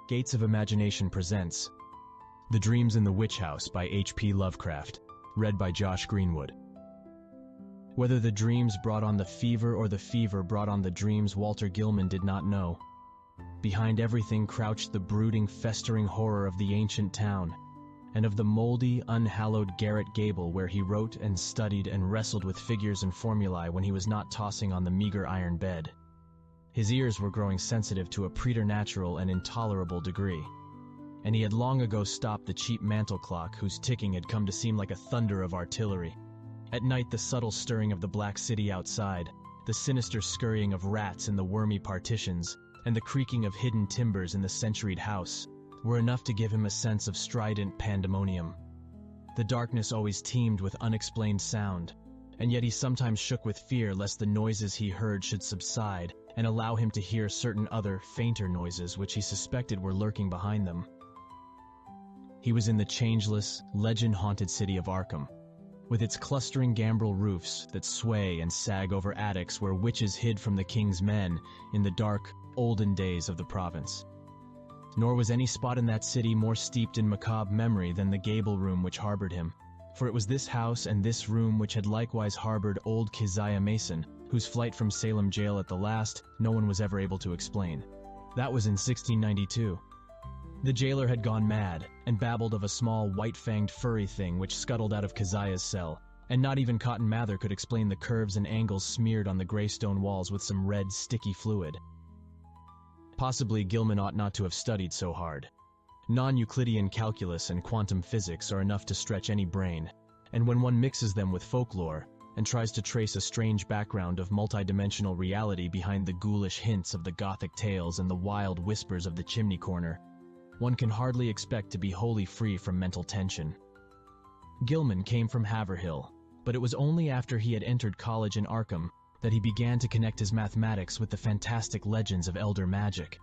Gates of Imagination presents The Dreams in the Witch House by H.P. Lovecraft, read by Josh Greenwood. Whether the dreams brought on the fever or the fever brought on the dreams, Walter Gilman did not know. Behind everything crouched the brooding, festering horror of the ancient town, and of the moldy, unhallowed garret gable where he wrote and studied and wrestled with figures and formulae when he was not tossing on the meager iron bed. His ears were growing sensitive to a preternatural and intolerable degree, and he had long ago stopped the cheap mantel clock whose ticking had come to seem like a thunder of artillery. At night, the subtle stirring of the black city outside, the sinister scurrying of rats in the wormy partitions, and the creaking of hidden timbers in the centuried house were enough to give him a sense of strident pandemonium. The darkness always teemed with unexplained sound, and yet he sometimes shook with fear lest the noises he heard should subside and allow him to hear certain other, fainter noises which he suspected were lurking behind them. He was in the changeless, legend-haunted city of Arkham, with its clustering gambrel roofs that sway and sag over attics where witches hid from the king's men in the dark, olden days of the province. Nor was any spot in that city more steeped in macabre memory than the gable room which harbored him, for it was this house and this room which had likewise harbored old Keziah Mason, whose flight from Salem jail at the last no one was ever able to explain. That was in 1692. The jailer had gone mad and babbled of a small white-fanged furry thing which scuttled out of Keziah's cell, and not even Cotton Mather could explain the curves and angles smeared on the gray stone walls with some red, sticky fluid. Possibly Gilman ought not to have studied so hard. Non-Euclidean calculus and quantum physics are enough to stretch any brain, and when one mixes them with folklore and tries to trace a strange background of multidimensional reality behind the ghoulish hints of the gothic tales and the wild whispers of the chimney corner, one can hardly expect to be wholly free from mental tension. Gilman came from Haverhill, but it was only after he had entered college in Arkham that he began to connect his mathematics with the fantastic legends of elder magic.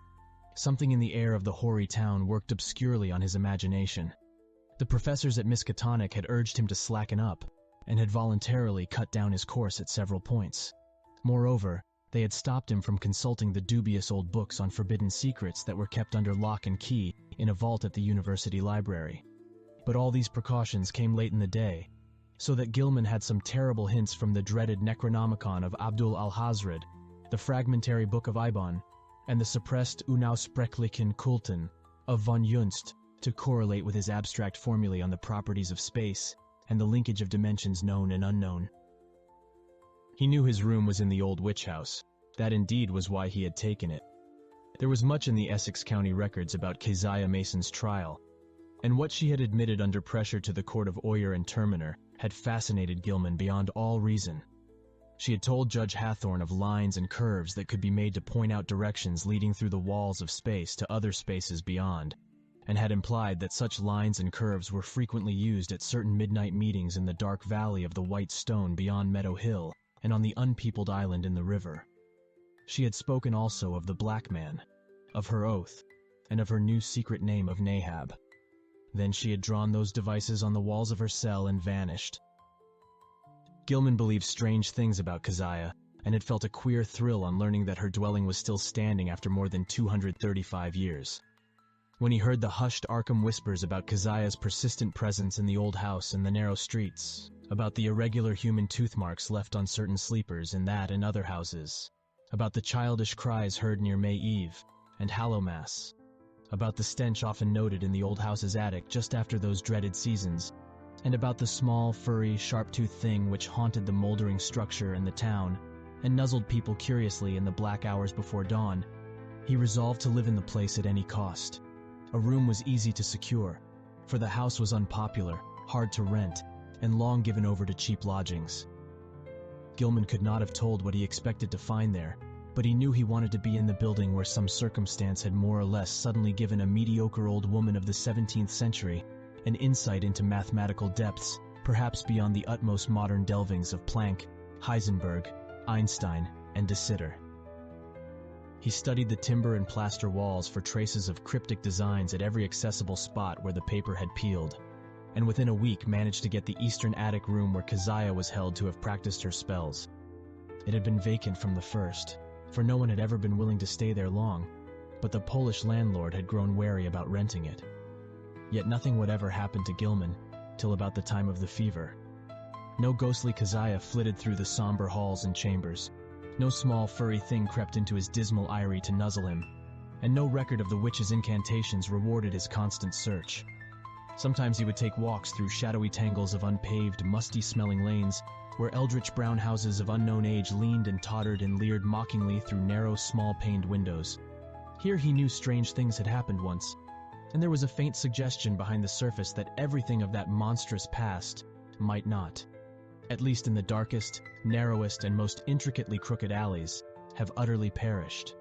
Something in the air of the hoary town worked obscurely on his imagination. The professors at Miskatonic had urged him to slacken up, and had voluntarily cut down his course at several points. Moreover, they had stopped him from consulting the dubious old books on forbidden secrets that were kept under lock and key in a vault at the university library. But all these precautions came late in the day, so that Gilman had some terrible hints from the dreaded Necronomicon of Abdul al-Hazred, the fragmentary Book of Ibon, and the suppressed Unaussprechlichen Kulten of von Junst to correlate with his abstract formulae on the properties of space and the linkage of dimensions known and unknown. He knew his room was in the old witch house. That indeed was why he had taken it. There was much in the Essex County records about Keziah Mason's trial, and what she had admitted under pressure to the court of Oyer and Terminer had fascinated Gilman beyond all reason. She had told Judge Hathorne of lines and curves that could be made to point out directions leading through the walls of space to other spaces beyond, and had implied that such lines and curves were frequently used at certain midnight meetings in the dark valley of the White Stone beyond Meadow Hill and on the unpeopled island in the river. She had spoken also of the Black Man, of her oath, and of her new secret name of Nahab. Then she had drawn those devices on the walls of her cell and vanished. Gilman believed strange things about Keziah, and had felt a queer thrill on learning that her dwelling was still standing after more than 235 years. When he heard the hushed Arkham whispers about Keziah's persistent presence in the old house and the narrow streets, about the irregular human tooth marks left on certain sleepers in that and other houses, about the childish cries heard near May Eve and Hallowmass, about the stench often noted in the old house's attic just after those dreaded seasons, and about the small, furry, sharp-toothed thing which haunted the moldering structure and the town, and nuzzled people curiously in the black hours before dawn, he resolved to live in the place at any cost. A room was easy to secure, for the house was unpopular, hard to rent, and long given over to cheap lodgings. Gilman could not have told what he expected to find there, but he knew he wanted to be in the building where some circumstance had more or less suddenly given a mediocre old woman of the 17th century an insight into mathematical depths, perhaps beyond the utmost modern delvings of Planck, Heisenberg, Einstein, and de Sitter. He studied the timber and plaster walls for traces of cryptic designs at every accessible spot where the paper had peeled, and within a week managed to get the eastern attic room where Keziah was held to have practiced her spells. It had been vacant from the first, for no one had ever been willing to stay there long, but the Polish landlord had grown wary about renting it. Yet nothing would ever happen to Gilman till about the time of the fever. No ghostly Keziah flitted through the somber halls and chambers. No small furry thing crept into his dismal eyrie to nuzzle him, and no record of the witch's incantations rewarded his constant search. Sometimes he would take walks through shadowy tangles of unpaved, musty-smelling lanes, where eldritch brown houses of unknown age leaned and tottered and leered mockingly through narrow, small-paned windows. Here he knew strange things had happened once, and there was a faint suggestion behind the surface that everything of that monstrous past might not, at least in the darkest, narrowest, and most intricately crooked alleys, have utterly perished.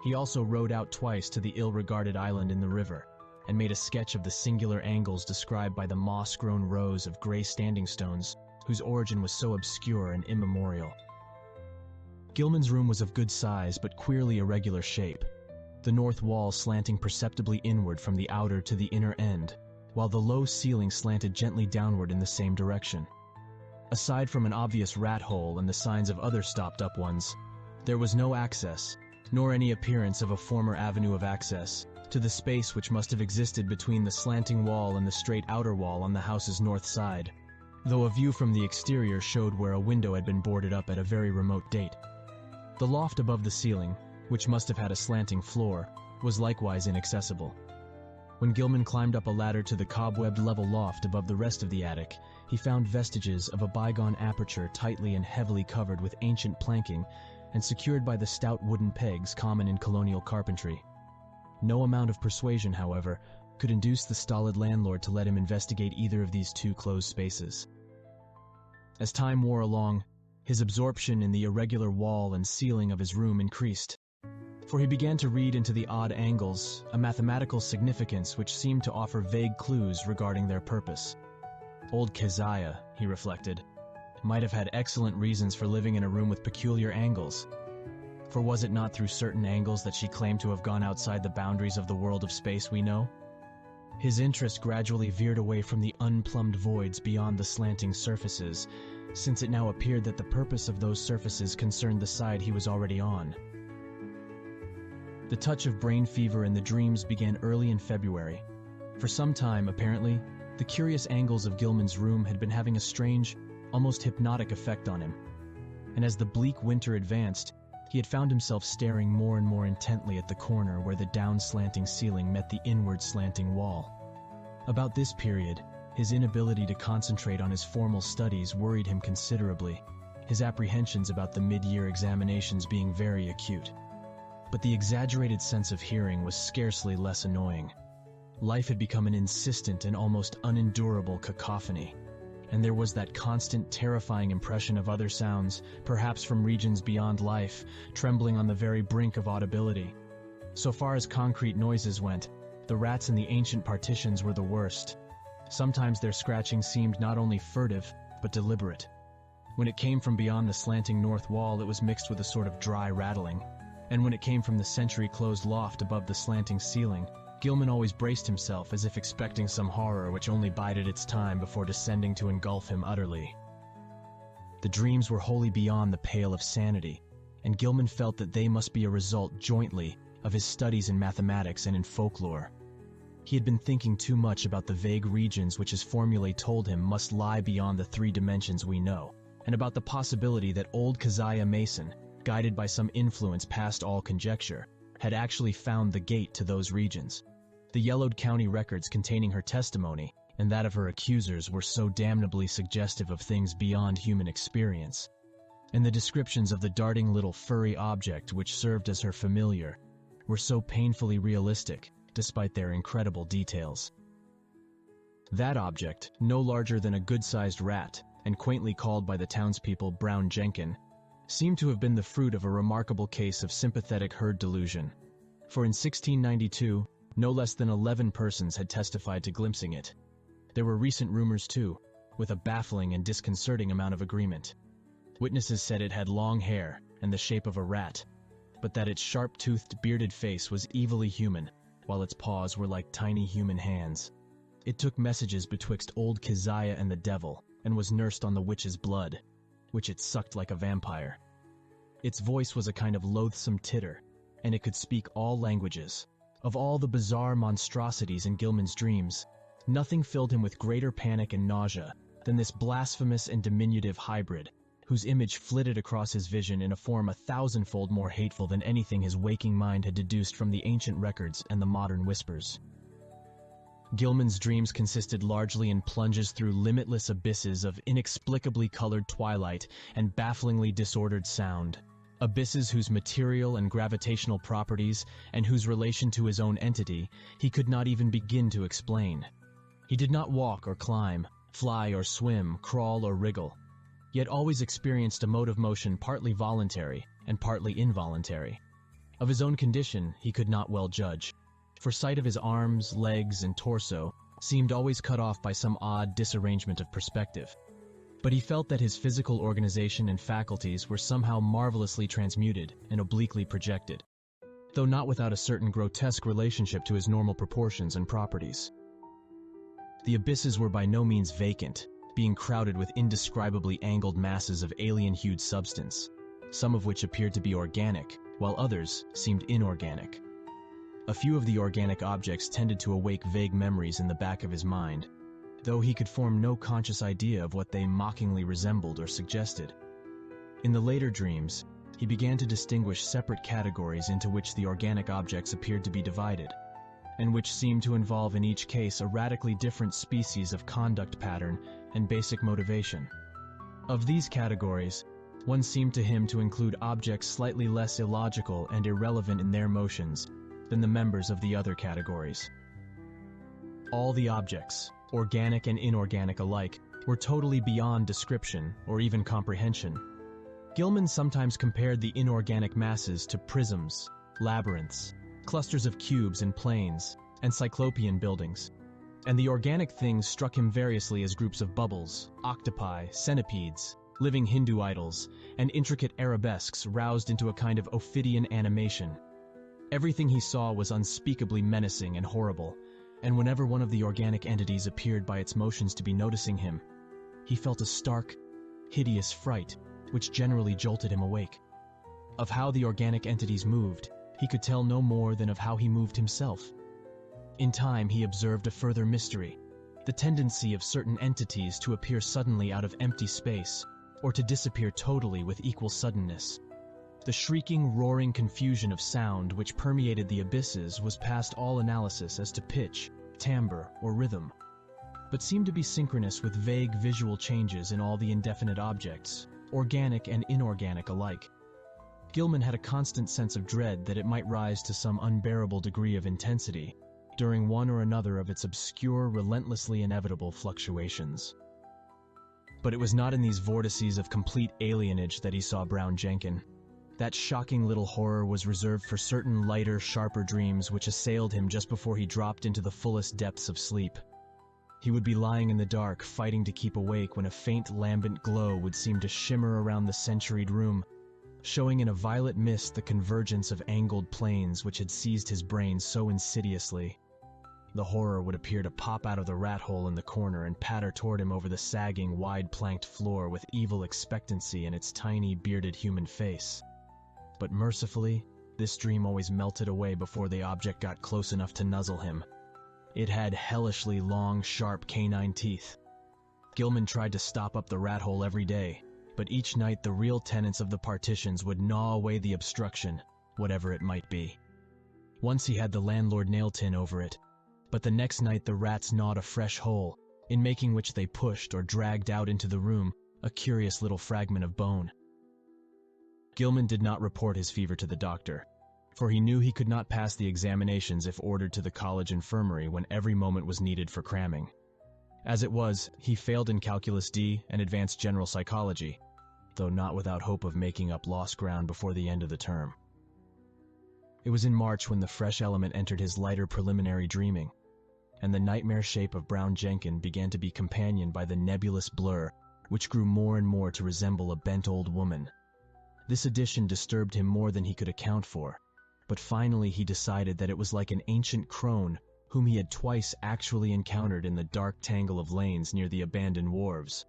He also rowed out twice to the ill-regarded island in the river, and made a sketch of the singular angles described by the moss-grown rows of gray standing stones, whose origin was so obscure and immemorial. Gilman's room was of good size, but queerly irregular shape, the north wall slanting perceptibly inward from the outer to the inner end, while the low ceiling slanted gently downward in the same direction. Aside from an obvious rat hole and the signs of other stopped-up ones, there was no access, nor any appearance of a former avenue of access, to the space which must have existed between the slanting wall and the straight outer wall on the house's north side, though a view from the exterior showed where a window had been boarded up at a very remote date. The loft above the ceiling, which must have had a slanting floor, was likewise inaccessible. When Gilman climbed up a ladder to the cobwebbed level loft above the rest of the attic, he found vestiges of a bygone aperture tightly and heavily covered with ancient planking and secured by the stout wooden pegs common in colonial carpentry. No amount of persuasion, however, could induce the stolid landlord to let him investigate either of these two closed spaces. As time wore along, his absorption in the irregular wall and ceiling of his room increased, for he began to read into the odd angles a mathematical significance which seemed to offer vague clues regarding their purpose. Old Keziah, he reflected, might have had excellent reasons for living in a room with peculiar angles. For was it not through certain angles that she claimed to have gone outside the boundaries of the world of space we know? His interest gradually veered away from the unplumbed voids beyond the slanting surfaces, since it now appeared that the purpose of those surfaces concerned the side he was already on. The touch of brain fever and the dreams began early in February. For some time, apparently, the curious angles of Gilman's room had been having a strange, almost hypnotic effect on him. And as the bleak winter advanced, he had found himself staring more and more intently at the corner where the down-slanting ceiling met the inward slanting wall. About this period, his inability to concentrate on his formal studies worried him considerably, his apprehensions about the mid-year examinations being very acute. But the exaggerated sense of hearing was scarcely less annoying. Life had become an insistent and almost unendurable cacophony, and there was that constant, terrifying impression of other sounds, perhaps from regions beyond life, trembling on the very brink of audibility. So far as concrete noises went, the rats in the ancient partitions were the worst. Sometimes their scratching seemed not only furtive, but deliberate. When it came from beyond the slanting north wall, it was mixed with a sort of dry rattling. And when it came from the century-closed loft above the slanting ceiling, Gilman always braced himself as if expecting some horror which only bided its time before descending to engulf him utterly. The dreams were wholly beyond the pale of sanity, and Gilman felt that they must be a result jointly of his studies in mathematics and in folklore. He had been thinking too much about the vague regions which his formulae told him must lie beyond the 3 dimensions we know, and about the possibility that old Keziah Mason, guided by some influence past all conjecture, had actually found the gate to those regions. The yellowed county records containing her testimony and that of her accusers were so damnably suggestive of things beyond human experience, and the descriptions of the darting little furry object which served as her familiar were so painfully realistic, despite their incredible details. That object, no larger than a good-sized rat, and quaintly called by the townspeople Brown Jenkin, seemed to have been the fruit of a remarkable case of sympathetic herd delusion, for in 1692, no less than 11 persons had testified to glimpsing it. There were recent rumors, too, with a baffling and disconcerting amount of agreement. Witnesses said it had long hair and the shape of a rat, but that its sharp-toothed, bearded face was evilly human, while its paws were like tiny human hands. It took messages betwixt old Keziah and the devil, and was nursed on the witch's blood, which it sucked like a vampire. Its voice was a kind of loathsome titter, and it could speak all languages. Of all the bizarre monstrosities in Gilman's dreams, nothing filled him with greater panic and nausea than this blasphemous and diminutive hybrid, whose image flitted across his vision in a form 1,000-fold more hateful than anything his waking mind had deduced from the ancient records and the modern whispers. Gilman's dreams consisted largely in plunges through limitless abysses of inexplicably colored twilight and bafflingly disordered sound. Abysses whose material and gravitational properties and whose relation to his own entity he could not even begin to explain. He did not walk or climb, fly or swim, crawl or wriggle, yet always experienced a mode of motion partly voluntary and partly involuntary. Of his own condition he could not well judge, for sight of his arms, legs, and torso seemed always cut off by some odd disarrangement of perspective. But he felt that his physical organization and faculties were somehow marvelously transmuted and obliquely projected, though not without a certain grotesque relationship to his normal proportions and properties. The abysses were by no means vacant, being crowded with indescribably angled masses of alien-hued substance, some of which appeared to be organic, while others seemed inorganic. A few of the organic objects tended to awake vague memories in the back of his mind, though he could form no conscious idea of what they mockingly resembled or suggested. In the later dreams, he began to distinguish separate categories into which the organic objects appeared to be divided, and which seemed to involve in each case a radically different species of conduct pattern and basic motivation. Of these categories, one seemed to him to include objects slightly less illogical and irrelevant in their motions than the members of the other categories. All the objects, organic and inorganic alike, were totally beyond description or even comprehension. Gilman sometimes compared the inorganic masses to prisms, labyrinths, clusters of cubes and planes, and cyclopean buildings, and the organic things struck him variously as groups of bubbles, octopi, centipedes, living Hindu idols, and intricate arabesques roused into a kind of Ophidian animation. Everything he saw was unspeakably menacing and horrible, and whenever one of the organic entities appeared by its motions to be noticing him, he felt a stark, hideous fright, which generally jolted him awake. Of how the organic entities moved, he could tell no more than of how he moved himself. In time, he observed a further mystery, the tendency of certain entities to appear suddenly out of empty space, or to disappear totally with equal suddenness. The shrieking, roaring confusion of sound which permeated the abysses was past all analysis as to pitch, timbre, or rhythm, but seemed to be synchronous with vague visual changes in all the indefinite objects, organic and inorganic alike. Gilman had a constant sense of dread that it might rise to some unbearable degree of intensity during one or another of its obscure, relentlessly inevitable fluctuations. But it was not in these vortices of complete alienage that he saw Brown Jenkin. That shocking little horror was reserved for certain lighter, sharper dreams which assailed him just before he dropped into the fullest depths of sleep. He would be lying in the dark, fighting to keep awake, when a faint lambent glow would seem to shimmer around the centuried room, showing in a violet mist the convergence of angled planes which had seized his brain so insidiously. The horror would appear to pop out of the rat hole in the corner and patter toward him over the sagging, wide-planked floor with evil expectancy in its tiny, bearded human face. But mercifully, this dream always melted away before the object got close enough to nuzzle him. It had hellishly long, sharp canine teeth. Gilman tried to stop up the rat hole every day, but each night the real tenants of the partitions would gnaw away the obstruction, whatever it might be. Once he had the landlord nail tin over it, but the next night the rats gnawed a fresh hole, in making which they pushed or dragged out into the room a curious little fragment of bone. Gilman did not report his fever to the doctor, for he knew he could not pass the examinations if ordered to the college infirmary when every moment was needed for cramming. As it was, he failed in Calculus D and advanced general psychology, though not without hope of making up lost ground before the end of the term. It was in March when the fresh element entered his lighter preliminary dreaming, and the nightmare shape of Brown Jenkin began to be companioned by the nebulous blur which grew more and more to resemble a bent old woman. This addition disturbed him more than he could account for, but finally he decided that it was like an ancient crone whom he had twice actually encountered in the dark tangle of lanes near the abandoned wharves.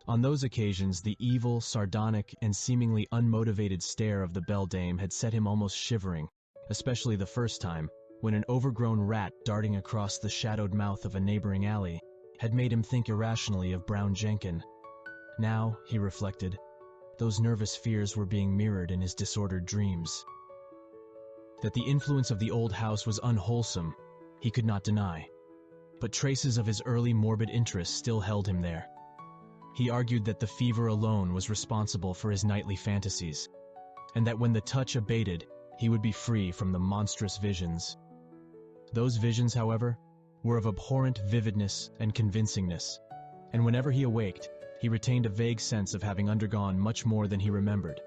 On those occasions, the evil, sardonic, and seemingly unmotivated stare of the beldame had set him almost shivering, especially the first time, when an overgrown rat darting across the shadowed mouth of a neighboring alley had made him think irrationally of Brown Jenkin. Now, he reflected, those nervous fears were being mirrored in his disordered dreams. That the influence of the old house was unwholesome, he could not deny, but traces of his early morbid interest still held him there. He argued that the fever alone was responsible for his nightly fantasies, and that when the touch abated, he would be free from the monstrous visions. Those visions, however, were of abhorrent vividness and convincingness, and whenever he awaked, he retained a vague sense of having undergone much more than he remembered.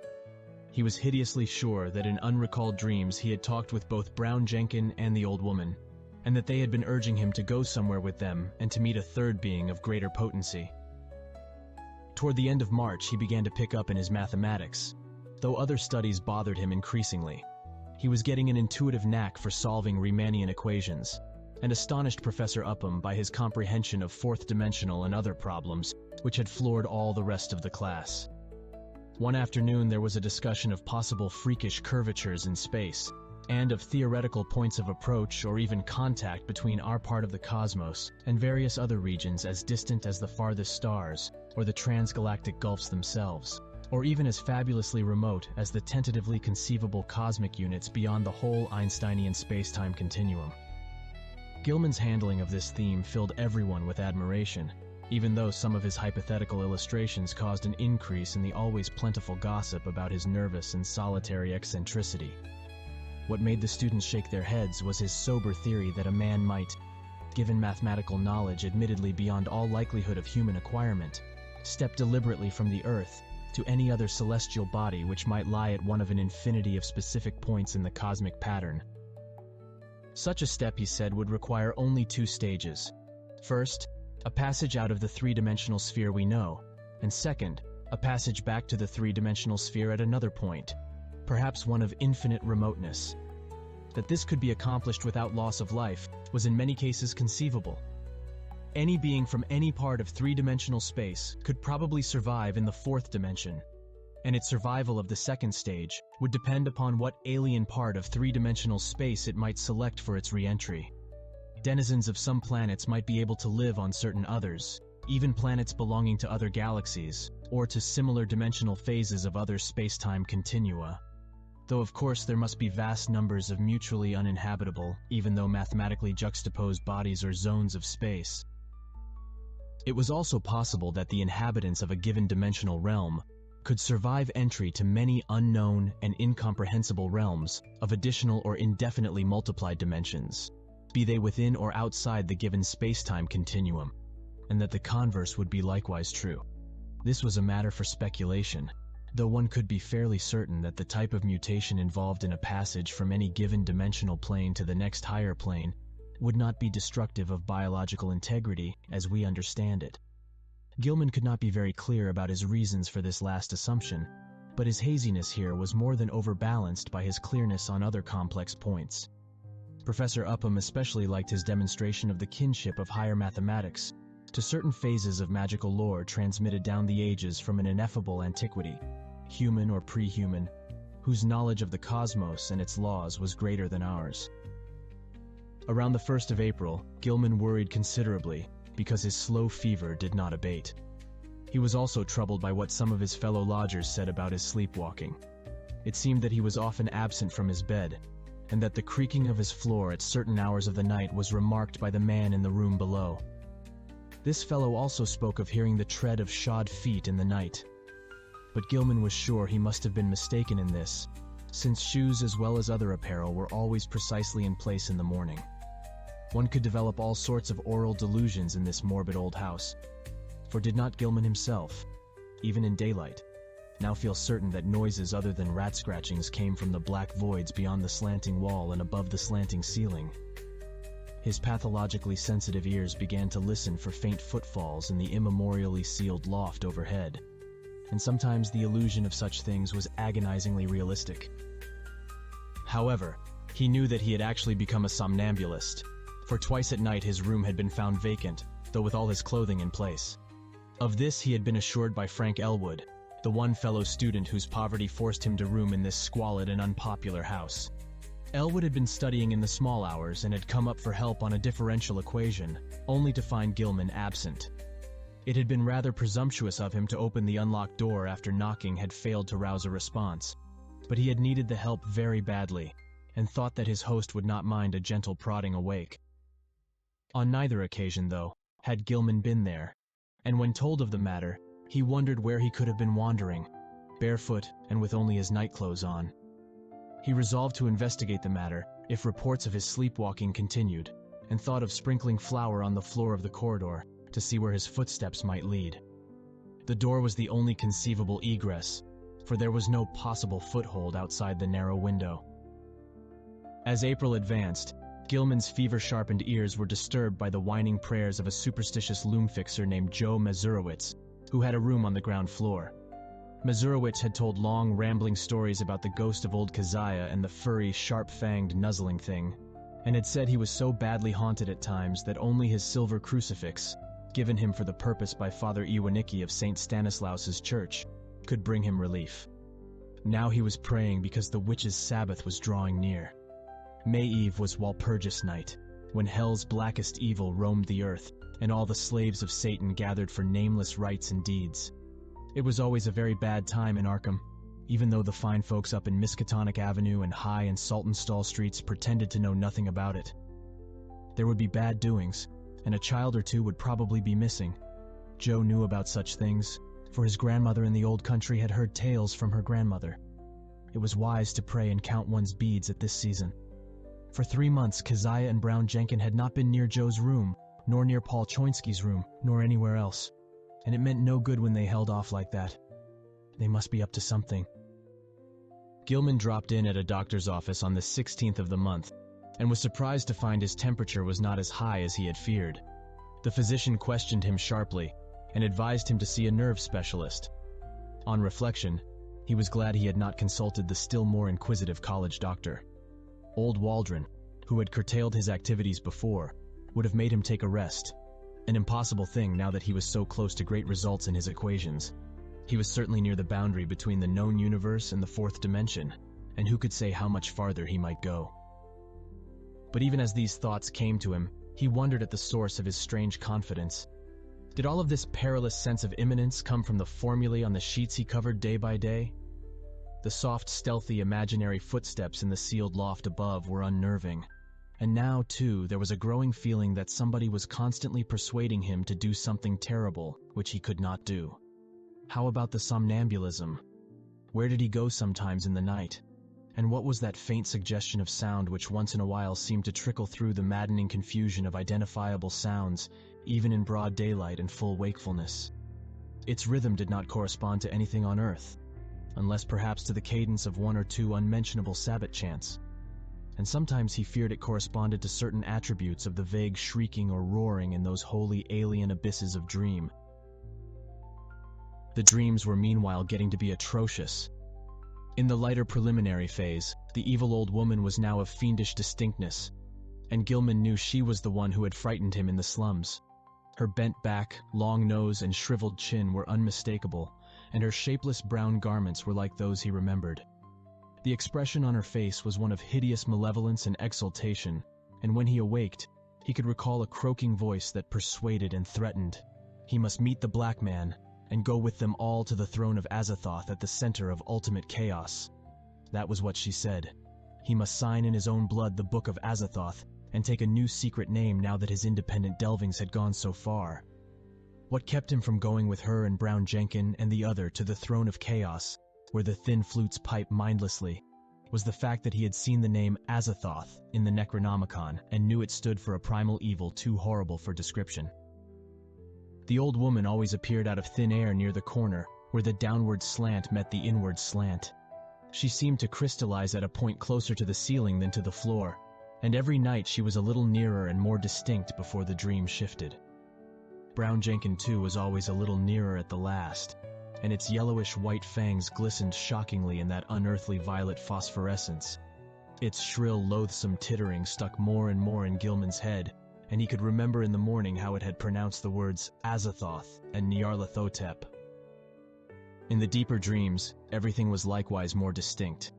He was hideously sure that in unrecalled dreams he had talked with both Brown Jenkin and the old woman, and that they had been urging him to go somewhere with them and to meet a third being of greater potency. Toward the end of March, he began to pick up in his mathematics, though other studies bothered him increasingly. He was getting an intuitive knack for solving Riemannian equations, and astonished Professor Upham by his comprehension of fourth-dimensional and other problems, which had floored all the rest of the class. One afternoon there was a discussion of possible freakish curvatures in space, and of theoretical points of approach or even contact between our part of the cosmos and various other regions as distant as the farthest stars or the transgalactic gulfs themselves, or even as fabulously remote as the tentatively conceivable cosmic units beyond the whole Einsteinian space-time continuum. Gilman's handling of this theme filled everyone with admiration, even though some of his hypothetical illustrations caused an increase in the always plentiful gossip about his nervous and solitary eccentricity. What made the students shake their heads was his sober theory that a man might, given mathematical knowledge admittedly beyond all likelihood of human acquirement, step deliberately from the Earth to any other celestial body which might lie at one of an infinity of specific points in the cosmic pattern. Such a step, he said, would require only two stages. First, a passage out of the three-dimensional sphere we know, and second, a passage back to the three-dimensional sphere at another point, perhaps one of infinite remoteness. That this could be accomplished without loss of life was in many cases conceivable. Any being from any part of three-dimensional space could probably survive in the fourth dimension, and its survival of the second stage would depend upon what alien part of three-dimensional space it might select for its re-entry. Denizens of some planets might be able to live on certain others, even planets belonging to other galaxies, or to similar dimensional phases of other space-time continua. Though of course there must be vast numbers of mutually uninhabitable, even though mathematically juxtaposed bodies or zones of space. It was also possible that the inhabitants of a given dimensional realm could survive entry to many unknown and incomprehensible realms of additional or indefinitely multiplied dimensions, be they within or outside the given space-time continuum, and that the converse would be likewise true. This was a matter for speculation, though one could be fairly certain that the type of mutation involved in a passage from any given dimensional plane to the next higher plane would not be destructive of biological integrity as we understand it. Gilman could not be very clear about his reasons for this last assumption, but his haziness here was more than overbalanced by his clearness on other complex points. Professor Upham especially liked his demonstration of the kinship of higher mathematics to certain phases of magical lore transmitted down the ages from an ineffable antiquity, human or pre-human, whose knowledge of the cosmos and its laws was greater than ours. Around the 1st of April, Gilman worried considerably because his slow fever did not abate. He was also troubled by what some of his fellow lodgers said about his sleepwalking. It seemed that he was often absent from his bed, and that the creaking of his floor at certain hours of the night was remarked by the man in the room below. This fellow also spoke of hearing the tread of shod feet in the night. But Gilman was sure he must have been mistaken in this, since shoes as well as other apparel were always precisely in place in the morning. One could develop all sorts of oral delusions in this morbid old house, for did not Gilman himself, even in daylight, now feel certain that noises other than rat scratchings came from the black voids beyond the slanting wall and above the slanting ceiling? His pathologically sensitive ears began to listen for faint footfalls in the immemorially sealed loft overhead, and sometimes the illusion of such things was agonizingly realistic. However, he knew that he had actually become a somnambulist, for twice at night his room had been found vacant, though with all his clothing in place. Of this he had been assured by Frank Elwood, the one fellow student whose poverty forced him to room in this squalid and unpopular house. Elwood had been studying in the small hours and had come up for help on a differential equation, only to find Gilman absent. It had been rather presumptuous of him to open the unlocked door after knocking had failed to rouse a response, but he had needed the help very badly, and thought that his host would not mind a gentle prodding awake. On neither occasion, though, had Gilman been there, and when told of the matter, he wondered where he could have been wandering, barefoot and with only his nightclothes on. He resolved to investigate the matter if reports of his sleepwalking continued, and thought of sprinkling flour on the floor of the corridor to see where his footsteps might lead. The door was the only conceivable egress, for there was no possible foothold outside the narrow window. As April advanced, Gilman's fever-sharpened ears were disturbed by the whining prayers of a superstitious loom-fixer named Joe Mazurowitz, who had a room on the ground floor. Mazurowitz had told long, rambling stories about the ghost of old Keziah and the furry, sharp-fanged, nuzzling thing, and had said he was so badly haunted at times that only his silver crucifix, given him for the purpose by Father Iwanicki of St. Stanislaus's church, could bring him relief. Now he was praying because the witch's Sabbath was drawing near. May Eve was Walpurgis night, when hell's blackest evil roamed the earth, and all the slaves of Satan gathered for nameless rites and deeds. It was always a very bad time in Arkham, even though the fine folks up in Miskatonic Avenue and High and Saltonstall streets pretended to know nothing about it. There would be bad doings, and a child or two would probably be missing. Joe knew about such things, for his grandmother in the old country had heard tales from her grandmother. It was wise to pray and count one's beads at this season. For 3 months, Keziah and Brown Jenkin had not been near Joe's room, nor near Paul Choinsky's room, nor anywhere else, and it meant no good when they held off like that. They must be up to something. Gilman dropped in at a doctor's office on the 16th of the month, and was surprised to find his temperature was not as high as he had feared. The physician questioned him sharply, and advised him to see a nerve specialist. On reflection, he was glad he had not consulted the still more inquisitive college doctor. Old Waldron, who had curtailed his activities before, would have made him take a rest, an impossible thing now that he was so close to great results in his equations. He was certainly near the boundary between the known universe and the fourth dimension, and who could say how much farther he might go. But even as these thoughts came to him, he wondered at the source of his strange confidence. Did all of this perilous sense of imminence come from the formulae on the sheets he covered day by day? The soft, stealthy, imaginary footsteps in the sealed loft above were unnerving, and now, too, there was a growing feeling that somebody was constantly persuading him to do something terrible, which he could not do. How about the somnambulism? Where did he go sometimes in the night? And what was that faint suggestion of sound which once in a while seemed to trickle through the maddening confusion of identifiable sounds, even in broad daylight and full wakefulness? Its rhythm did not correspond to anything on earth, unless perhaps to the cadence of one or two unmentionable Sabbath chants. And sometimes he feared it corresponded to certain attributes of the vague shrieking or roaring in those holy alien abysses of dream. The dreams were meanwhile getting to be atrocious. In the lighter preliminary phase, the evil old woman was now of fiendish distinctness, and Gilman knew she was the one who had frightened him in the slums. Her bent back, long nose, and shriveled chin were unmistakable, and her shapeless brown garments were like those he remembered. The expression on her face was one of hideous malevolence and exultation, and when he awaked, he could recall a croaking voice that persuaded and threatened. He must meet the black man, and go with them all to the throne of Azathoth at the center of ultimate chaos. That was what she said. He must sign in his own blood the Book of Azathoth, and take a new secret name now that his independent delvings had gone so far. What kept him from going with her and Brown Jenkin and the other to the throne of chaos, where the thin flutes pipe mindlessly, was the fact that he had seen the name Azathoth in the Necronomicon and knew it stood for a primal evil too horrible for description. The old woman always appeared out of thin air near the corner, where the downward slant met the inward slant. She seemed to crystallize at a point closer to the ceiling than to the floor, and every night she was a little nearer and more distinct before the dream shifted. Brown Jenkin, too, was always a little nearer at the last, and its yellowish-white fangs glistened shockingly in that unearthly violet phosphorescence. Its shrill, loathsome tittering stuck more and more in Gilman's head, and he could remember in the morning how it had pronounced the words Azathoth and Nyarlathotep. In the deeper dreams, everything was likewise more distinct,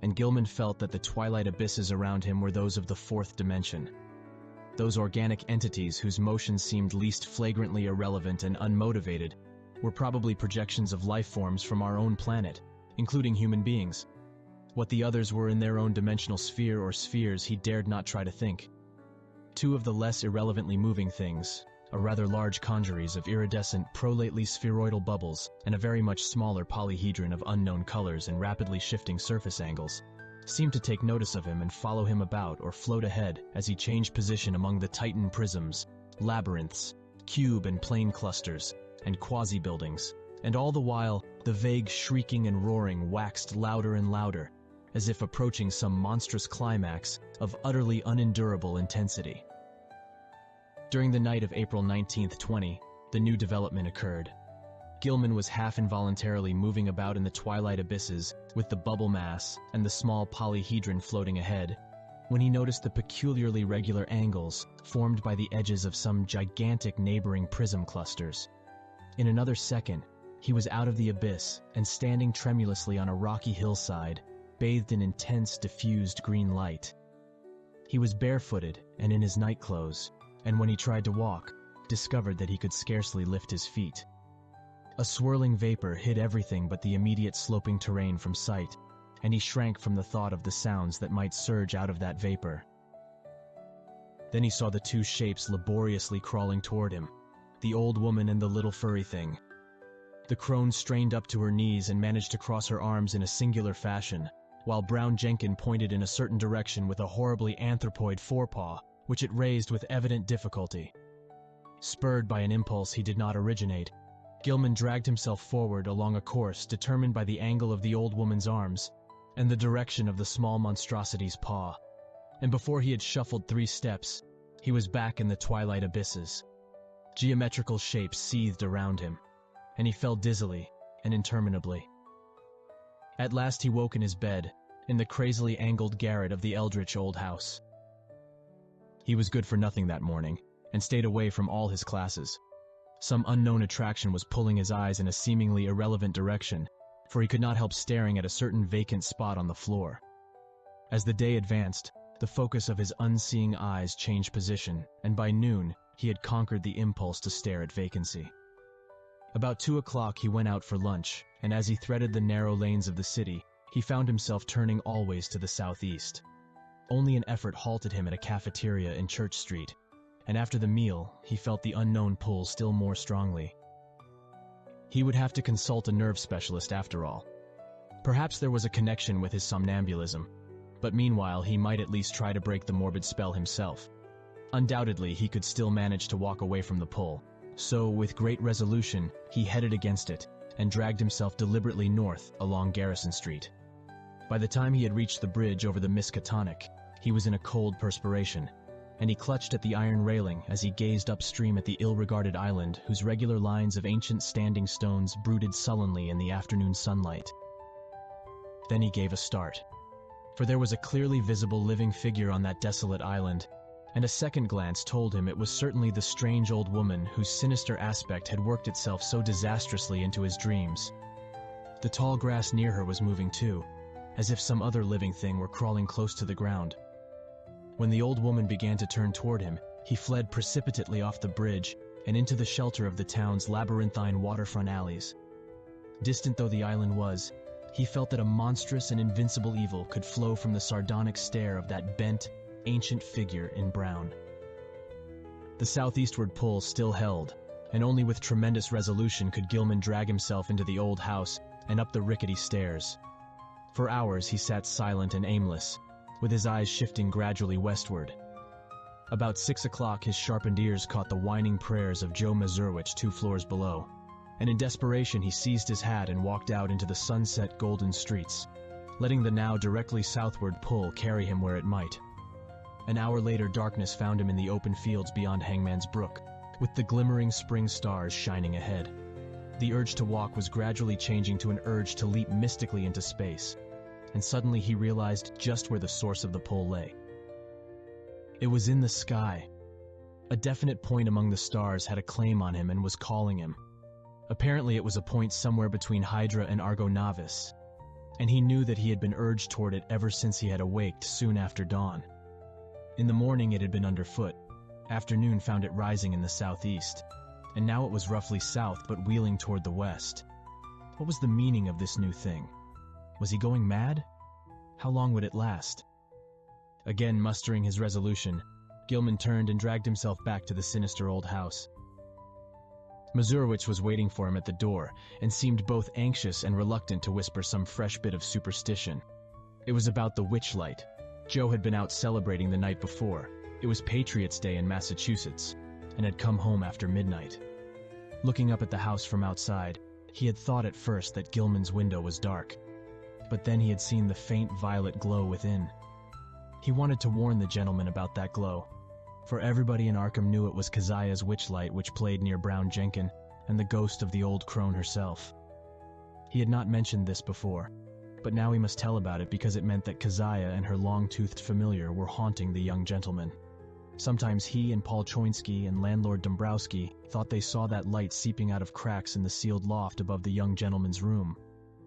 and Gilman felt that the twilight abysses around him were those of the fourth dimension. Those organic entities whose motions seemed least flagrantly irrelevant and unmotivated were probably projections of life forms from our own planet, including human beings. What the others were in their own dimensional sphere or spheres he dared not try to think. Two of the less irrelevantly moving things, a rather large congeries of iridescent prolately spheroidal bubbles and a very much smaller polyhedron of unknown colors and rapidly shifting surface angles, seemed to take notice of him and follow him about or float ahead as he changed position among the Titan prisms, labyrinths, cube and plane clusters, and quasi-buildings, and all the while the vague shrieking and roaring waxed louder and louder, as if approaching some monstrous climax of utterly unendurable intensity. During the night of April 19th, 20, the new development occurred. Gilman was half involuntarily moving about in the twilight abysses with the bubble mass and the small polyhedron floating ahead, when he noticed the peculiarly regular angles formed by the edges of some gigantic neighboring prism clusters. In another second, he was out of the abyss and standing tremulously on a rocky hillside, bathed in intense, diffused green light. He was barefooted and in his nightclothes, and when he tried to walk, discovered that he could scarcely lift his feet. A swirling vapor hid everything but the immediate sloping terrain from sight, and he shrank from the thought of the sounds that might surge out of that vapor. Then he saw the two shapes laboriously crawling toward him, the old woman and the little furry thing. The crone strained up to her knees and managed to cross her arms in a singular fashion, while Brown Jenkin pointed in a certain direction with a horribly anthropoid forepaw, which it raised with evident difficulty. Spurred by an impulse he did not originate, Gilman dragged himself forward along a course determined by the angle of the old woman's arms and the direction of the small monstrosity's paw, and before he had shuffled 3 steps, he was back in the twilight abysses. Geometrical shapes seethed around him, and he fell dizzily and interminably. At last he woke in his bed, in the crazily angled garret of the eldritch old house. He was good for nothing that morning, and stayed away from all his classes. Some unknown attraction was pulling his eyes in a seemingly irrelevant direction, for he could not help staring at a certain vacant spot on the floor. As the day advanced, the focus of his unseeing eyes changed position, and by noon, he had conquered the impulse to stare at vacancy. About 2 o'clock he went out for lunch, and as he threaded the narrow lanes of the city, he found himself turning always to the southeast. Only an effort halted him at a cafeteria in Church Street, and after the meal, he felt the unknown pull still more strongly. He would have to consult a nerve specialist after all. Perhaps there was a connection with his somnambulism, but meanwhile he might at least try to break the morbid spell himself. Undoubtedly, he could still manage to walk away from the pull, so with great resolution, he headed against it and dragged himself deliberately north along Garrison Street. By the time he had reached the bridge over the Miskatonic, he was in a cold perspiration, and he clutched at the iron railing as he gazed upstream at the ill-regarded island whose regular lines of ancient standing stones brooded sullenly in the afternoon sunlight. Then he gave a start, for there was a clearly visible living figure on that desolate island, and a second glance told him it was certainly the strange old woman whose sinister aspect had worked itself so disastrously into his dreams. The tall grass near her was moving too, as if some other living thing were crawling close to the ground. When the old woman began to turn toward him, he fled precipitately off the bridge and into the shelter of the town's labyrinthine waterfront alleys. Distant though the island was, he felt that a monstrous and invincible evil could flow from the sardonic stare of that bent, ancient figure in brown. The southeastward pull still held, and only with tremendous resolution could Gilman drag himself into the old house and up the rickety stairs. For hours he sat silent and aimless, with his eyes shifting gradually westward. About 6 o'clock his sharpened ears caught the whining prayers of Joe Mazurwich 2 floors below, and in desperation he seized his hat and walked out into the sunset golden streets, letting the now directly southward pull carry him where it might. An hour later darkness found him in the open fields beyond Hangman's Brook, with the glimmering spring stars shining ahead. The urge to walk was gradually changing to an urge to leap mystically into space, and suddenly he realized just where the source of the pull lay. It was in the sky. A definite point among the stars had a claim on him and was calling him. Apparently it was a point somewhere between Hydra and Argo Navis. and he knew that he had been urged toward it ever since he had awaked soon after dawn. In the morning it had been underfoot, afternoon found it rising in the southeast, and now it was roughly south but wheeling toward the west. What was the meaning of this new thing? Was he going mad? How long would it last? Again mustering his resolution, Gilman turned and dragged himself back to the sinister old house. Mazurowicz was waiting for him at the door and seemed both anxious and reluctant to whisper some fresh bit of superstition. It was about the witch light. Joe had been out celebrating the night before. It was Patriots' Day in Massachusetts, and had come home after midnight. Looking up at the house from outside, he had thought at first that Gilman's window was dark, but then he had seen the faint violet glow within. He wanted to warn the gentleman about that glow, for everybody in Arkham knew it was Keziah's witchlight which played near Brown Jenkin and the ghost of the old crone herself. He had not mentioned this before, but now he must tell about it because it meant that Keziah and her long-toothed familiar were haunting the young gentleman. Sometimes he and Paul Choinsky and landlord Dombrowski thought they saw that light seeping out of cracks in the sealed loft above the young gentleman's room,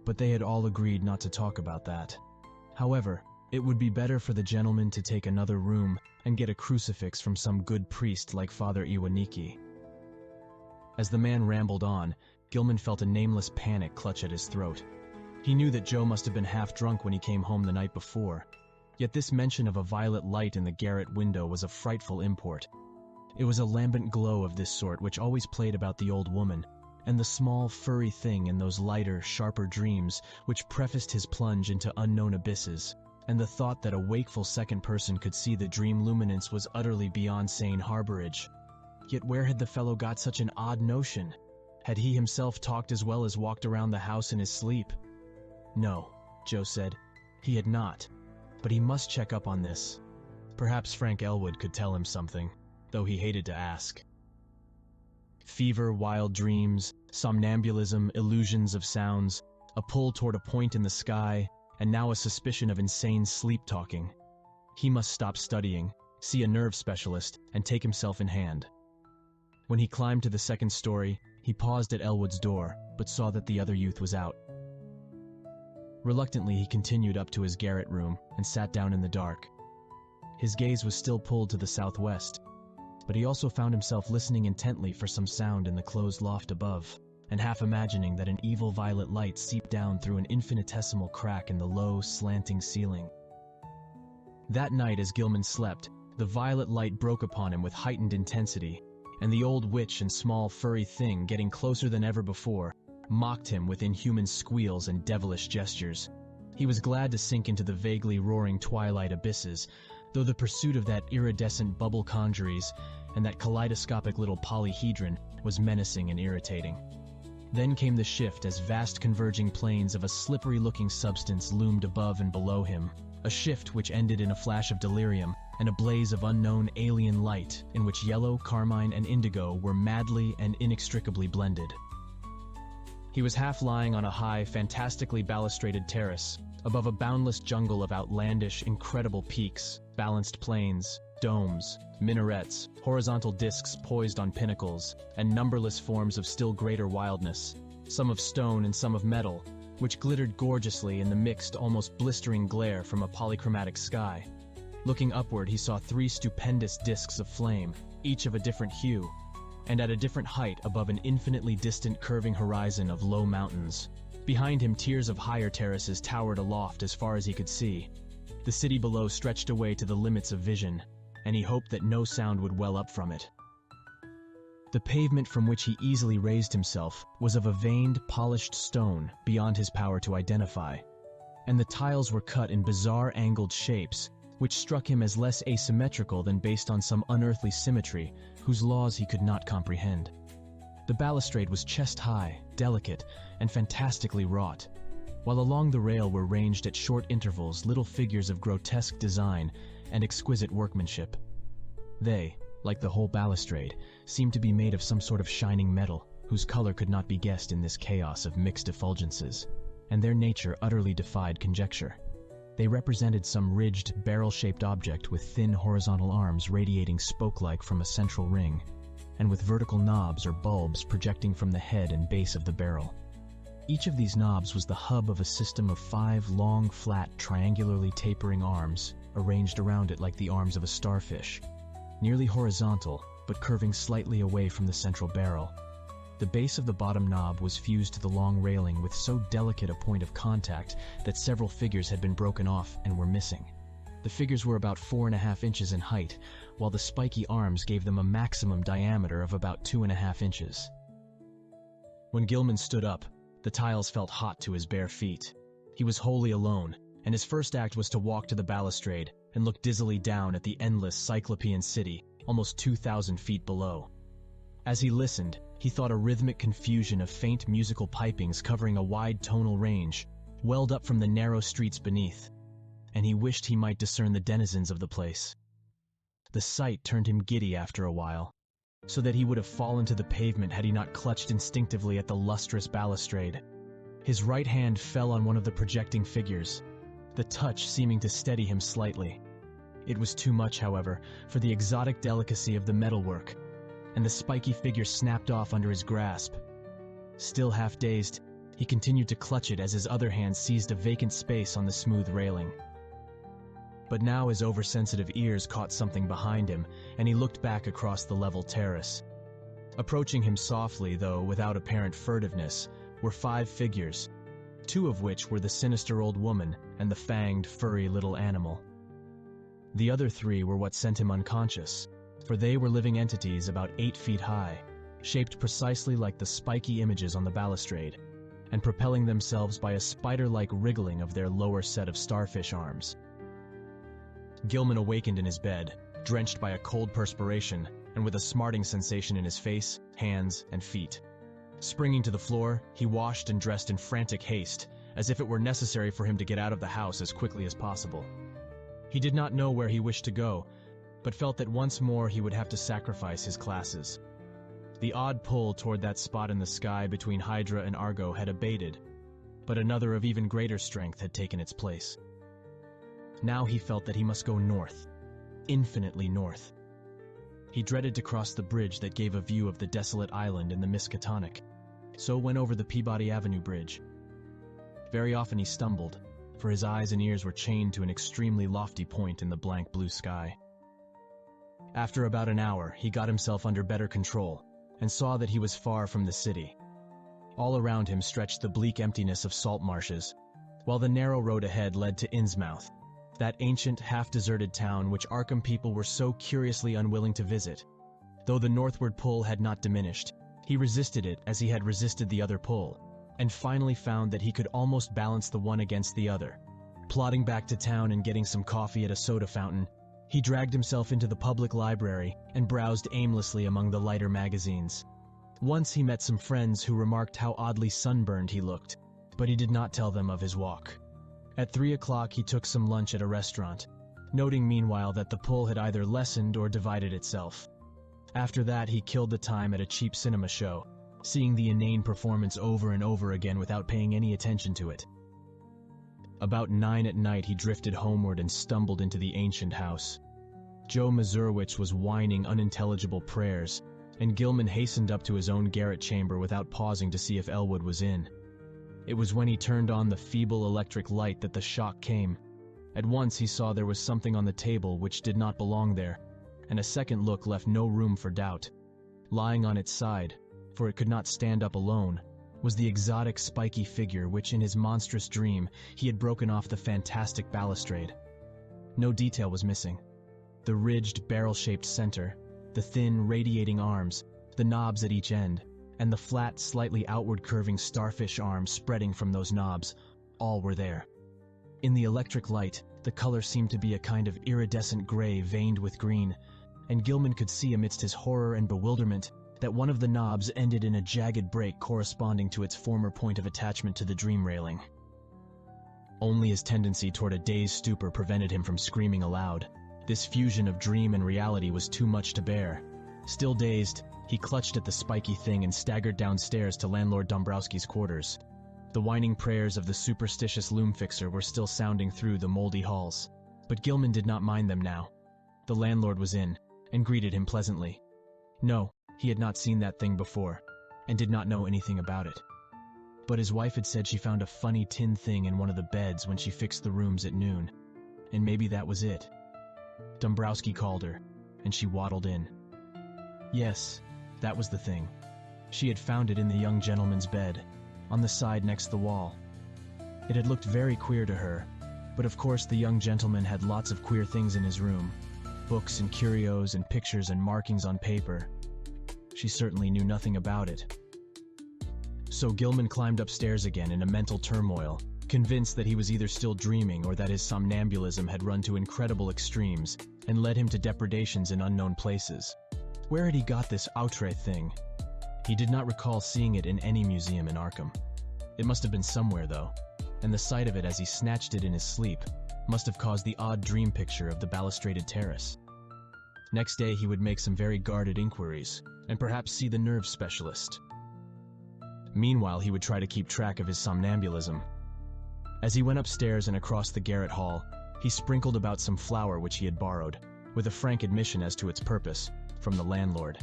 but they had all agreed not to talk about that. However, it would be better for the gentleman to take another room and get a crucifix from some good priest like Father Iwaniki. As the man rambled on, Gilman felt a nameless panic clutch at his throat. He knew that Joe must have been half drunk when he came home the night before, yet this mention of a violet light in the garret window was of frightful import. It was a lambent glow of this sort which always played about the old woman, and the small, furry thing in those lighter, sharper dreams which prefaced his plunge into unknown abysses, and the thought that a wakeful second person could see the dream luminance was utterly beyond sane harborage. Yet where had the fellow got such an odd notion? Had he himself talked as well as walked around the house in his sleep? No, Joe said, he had not, but he must check up on this. Perhaps Frank Elwood could tell him something, though he hated to ask. Fever, wild dreams, somnambulism, illusions of sounds, a pull toward a point in the sky, and now a suspicion of insane sleep-talking. He must stop studying, see a nerve specialist, and take himself in hand. When he climbed to the second story, he paused at Elwood's door, but saw that the other youth was out. Reluctantly, he continued up to his garret room and sat down in the dark. His gaze was still pulled to the southwest, but he also found himself listening intently for some sound in the closed loft above, and half imagining that an evil violet light seeped down through an infinitesimal crack in the low, slanting ceiling. That night, as Gilman slept, the violet light broke upon him with heightened intensity, and the old witch and small, furry thing, getting closer than ever before, mocked him with inhuman squeals and devilish gestures. He was glad to sink into the vaguely roaring twilight abysses, though the pursuit of that iridescent bubble conjuries and that kaleidoscopic little polyhedron was menacing and irritating. Then came the shift as vast converging planes of a slippery-looking substance loomed above and below him, a shift which ended in a flash of delirium and a blaze of unknown alien light in which yellow, carmine, and indigo were madly and inextricably blended. He was half lying on a high, fantastically balustraded terrace, above a boundless jungle of outlandish, incredible peaks, balanced plains, domes, minarets, horizontal discs poised on pinnacles, and numberless forms of still greater wildness, some of stone and some of metal, which glittered gorgeously in the mixed, almost blistering glare from a polychromatic sky. Looking upward, he saw 3 stupendous discs of flame, each of a different hue, and at a different height above an infinitely distant curving horizon of low mountains. Behind him, tiers of higher terraces towered aloft as far as he could see. The city below stretched away to the limits of vision, and he hoped that no sound would well up from it. The pavement from which he easily raised himself was of a veined, polished stone beyond his power to identify, and the tiles were cut in bizarre angled shapes, which struck him as less asymmetrical than based on some unearthly symmetry whose laws he could not comprehend. The balustrade was chest-high, delicate, and fantastically wrought, while along the rail were ranged at short intervals little figures of grotesque design and exquisite workmanship. They, like the whole balustrade, seemed to be made of some sort of shining metal, whose color could not be guessed in this chaos of mixed effulgences, and their nature utterly defied conjecture. They represented some ridged, barrel-shaped object with thin horizontal arms radiating spoke-like from a central ring, and with vertical knobs or bulbs projecting from the head and base of the barrel. Each of these knobs was the hub of a system of 5 long, flat, triangularly tapering arms, arranged around it like the arms of a starfish, nearly horizontal, but curving slightly away from the central barrel. The base of the bottom knob was fused to the long railing with so delicate a point of contact that several figures had been broken off and were missing. The figures were about 4.5 inches in height, while the spiky arms gave them a maximum diameter of about 2.5 inches. When Gilman stood up, the tiles felt hot to his bare feet. He was wholly alone, and his first act was to walk to the balustrade and look dizzily down at the endless Cyclopean city, almost 2,000 feet below. As he listened, he thought a rhythmic confusion of faint musical pipings covering a wide tonal range welled up from the narrow streets beneath, and he wished he might discern the denizens of the place. The sight turned him giddy after a while, so that he would have fallen to the pavement had he not clutched instinctively at the lustrous balustrade. His right hand fell on one of the projecting figures, the touch seeming to steady him slightly. It was too much, however, for the exotic delicacy of the metalwork, and the spiky figure snapped off under his grasp. Still half dazed, he continued to clutch it as his other hand seized a vacant space on the smooth railing. But now his oversensitive ears caught something behind him, and he looked back across the level terrace. Approaching him softly, though without apparent furtiveness, were 5 figures, 2 of which were the sinister old woman and the fanged, furry little animal. The other 3 were what sent him unconscious, for they were living entities about 8 feet high, shaped precisely like the spiky images on the balustrade, and propelling themselves by a spider-like wriggling of their lower set of starfish arms. Gilman awakened in his bed, drenched by a cold perspiration and with a smarting sensation in his face, hands, and feet. Springing to the floor, he washed and dressed in frantic haste, as if it were necessary for him to get out of the house as quickly as possible. He did not know where he wished to go, but felt that once more he would have to sacrifice his classes. The odd pull toward that spot in the sky between Hydra and Argo had abated, but another of even greater strength had taken its place. Now he felt that he must go north, infinitely north. He dreaded to cross the bridge that gave a view of the desolate island in the Miskatonic, so went over the Peabody Avenue Bridge. Very often he stumbled, for his eyes and ears were chained to an extremely lofty point in the blank blue sky. After about an hour, he got himself under better control, and saw that he was far from the city. All around him stretched the bleak emptiness of salt marshes, while the narrow road ahead led to Innsmouth, that ancient, half-deserted town which Arkham people were so curiously unwilling to visit. Though the northward pull had not diminished, he resisted it as he had resisted the other pull, and finally found that he could almost balance the one against the other. Plodding back to town and getting some coffee at a soda fountain, he dragged himself into the public library and browsed aimlessly among the lighter magazines. Once he met some friends who remarked how oddly sunburned he looked, but he did not tell them of his walk. At 3 o'clock he took some lunch at a restaurant, noting meanwhile that the pull had either lessened or divided itself. After that he killed the time at a cheap cinema show, seeing the inane performance over and over again without paying any attention to it. About 9 at night he drifted homeward and stumbled into the ancient house. Joe Mazurowicz was whining unintelligible prayers, and Gilman hastened up to his own garret chamber without pausing to see if Elwood was in. It was when he turned on the feeble electric light that the shock came. At once he saw there was something on the table which did not belong there, and a second look left no room for doubt. Lying on its side, for it could not stand up alone, was the exotic spiky figure which in his monstrous dream he had broken off the fantastic balustrade. No detail was missing. The ridged, barrel-shaped center, the thin, radiating arms, the knobs at each end, and the flat, slightly outward-curving starfish arms spreading from those knobs, all were there. In the electric light, the color seemed to be a kind of iridescent gray veined with green, and Gilman could see amidst his horror and bewilderment that one of the knobs ended in a jagged break corresponding to its former point of attachment to the dream railing. Only his tendency toward a dazed stupor prevented him from screaming aloud. This fusion of dream and reality was too much to bear. Still dazed, he clutched at the spiky thing and staggered downstairs to landlord Dombrowski's quarters. The whining prayers of the superstitious loom-fixer were still sounding through the moldy halls, but Gilman did not mind them now. The landlord was in, and greeted him pleasantly. No, he had not seen that thing before, and did not know anything about it. but his wife had said she found a funny tin thing in one of the beds when she fixed the rooms at noon, and maybe that was it. Dombrowski called her, and she waddled in. Yes, that was the thing. She had found it in the young gentleman's bed, on the side next the wall. It had looked very queer to her, but of course the young gentleman had lots of queer things in his room, books and curios and pictures and markings on paper. She certainly knew nothing about it. So Gilman climbed upstairs again in a mental turmoil, convinced that he was either still dreaming or that his somnambulism had run to incredible extremes and led him to depredations in unknown places. Where had he got this outre thing? He did not recall seeing it in any museum in Arkham. It must have been somewhere, though, and the sight of it as he snatched it in his sleep must have caused the odd dream picture of the balustraded terrace. Next day he would make some very guarded inquiries, and perhaps see the nerve specialist. Meanwhile, he would try to keep track of his somnambulism. As he went upstairs and across the garret hall, he sprinkled about some flour which he had borrowed, with a frank admission as to its purpose, from the landlord.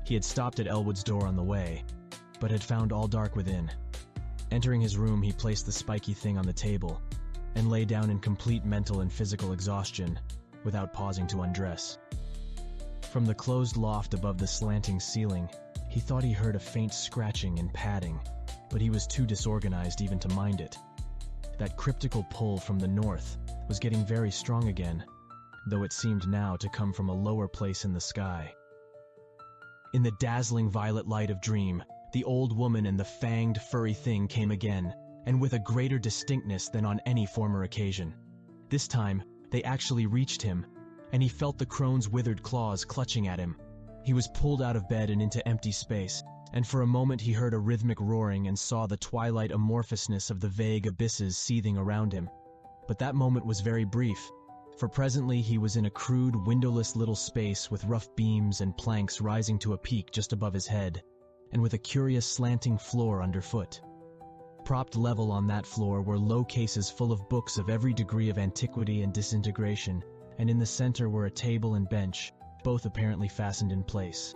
He had stopped at Elwood's door on the way, but had found all dark within. Entering his room, he placed the spiky thing on the table, and lay down in complete mental and physical exhaustion, without pausing to undress. From the closed loft above the slanting ceiling, he thought he heard a faint scratching and padding, but he was too disorganized even to mind it. That cryptical pull from the north was getting very strong again, though it seemed now to come from a lower place in the sky. In the dazzling violet light of dream, the old woman and the fanged, furry thing came again, and with a greater distinctness than on any former occasion. This time, they actually reached him, and he felt the crone's withered claws clutching at him. He was pulled out of bed and into empty space, and for a moment he heard a rhythmic roaring and saw the twilight amorphousness of the vague abysses seething around him. But that moment was very brief, for presently he was in a crude, windowless little space with rough beams and planks rising to a peak just above his head, and with a curious slanting floor underfoot. Propped level on that floor were low cases full of books of every degree of antiquity and disintegration, and in the center were a table and bench, both apparently fastened in place.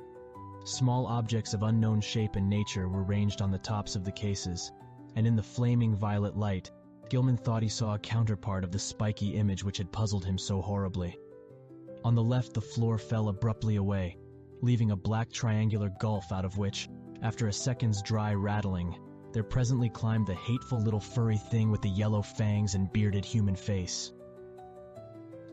Small objects of unknown shape and nature were ranged on the tops of the cases, and in the flaming violet light, Gilman thought he saw a counterpart of the spiky image which had puzzled him so horribly. On the left, the floor fell abruptly away, leaving a black triangular gulf out of which, after a second's dry rattling, there presently climbed the hateful little furry thing with the yellow fangs and bearded human face.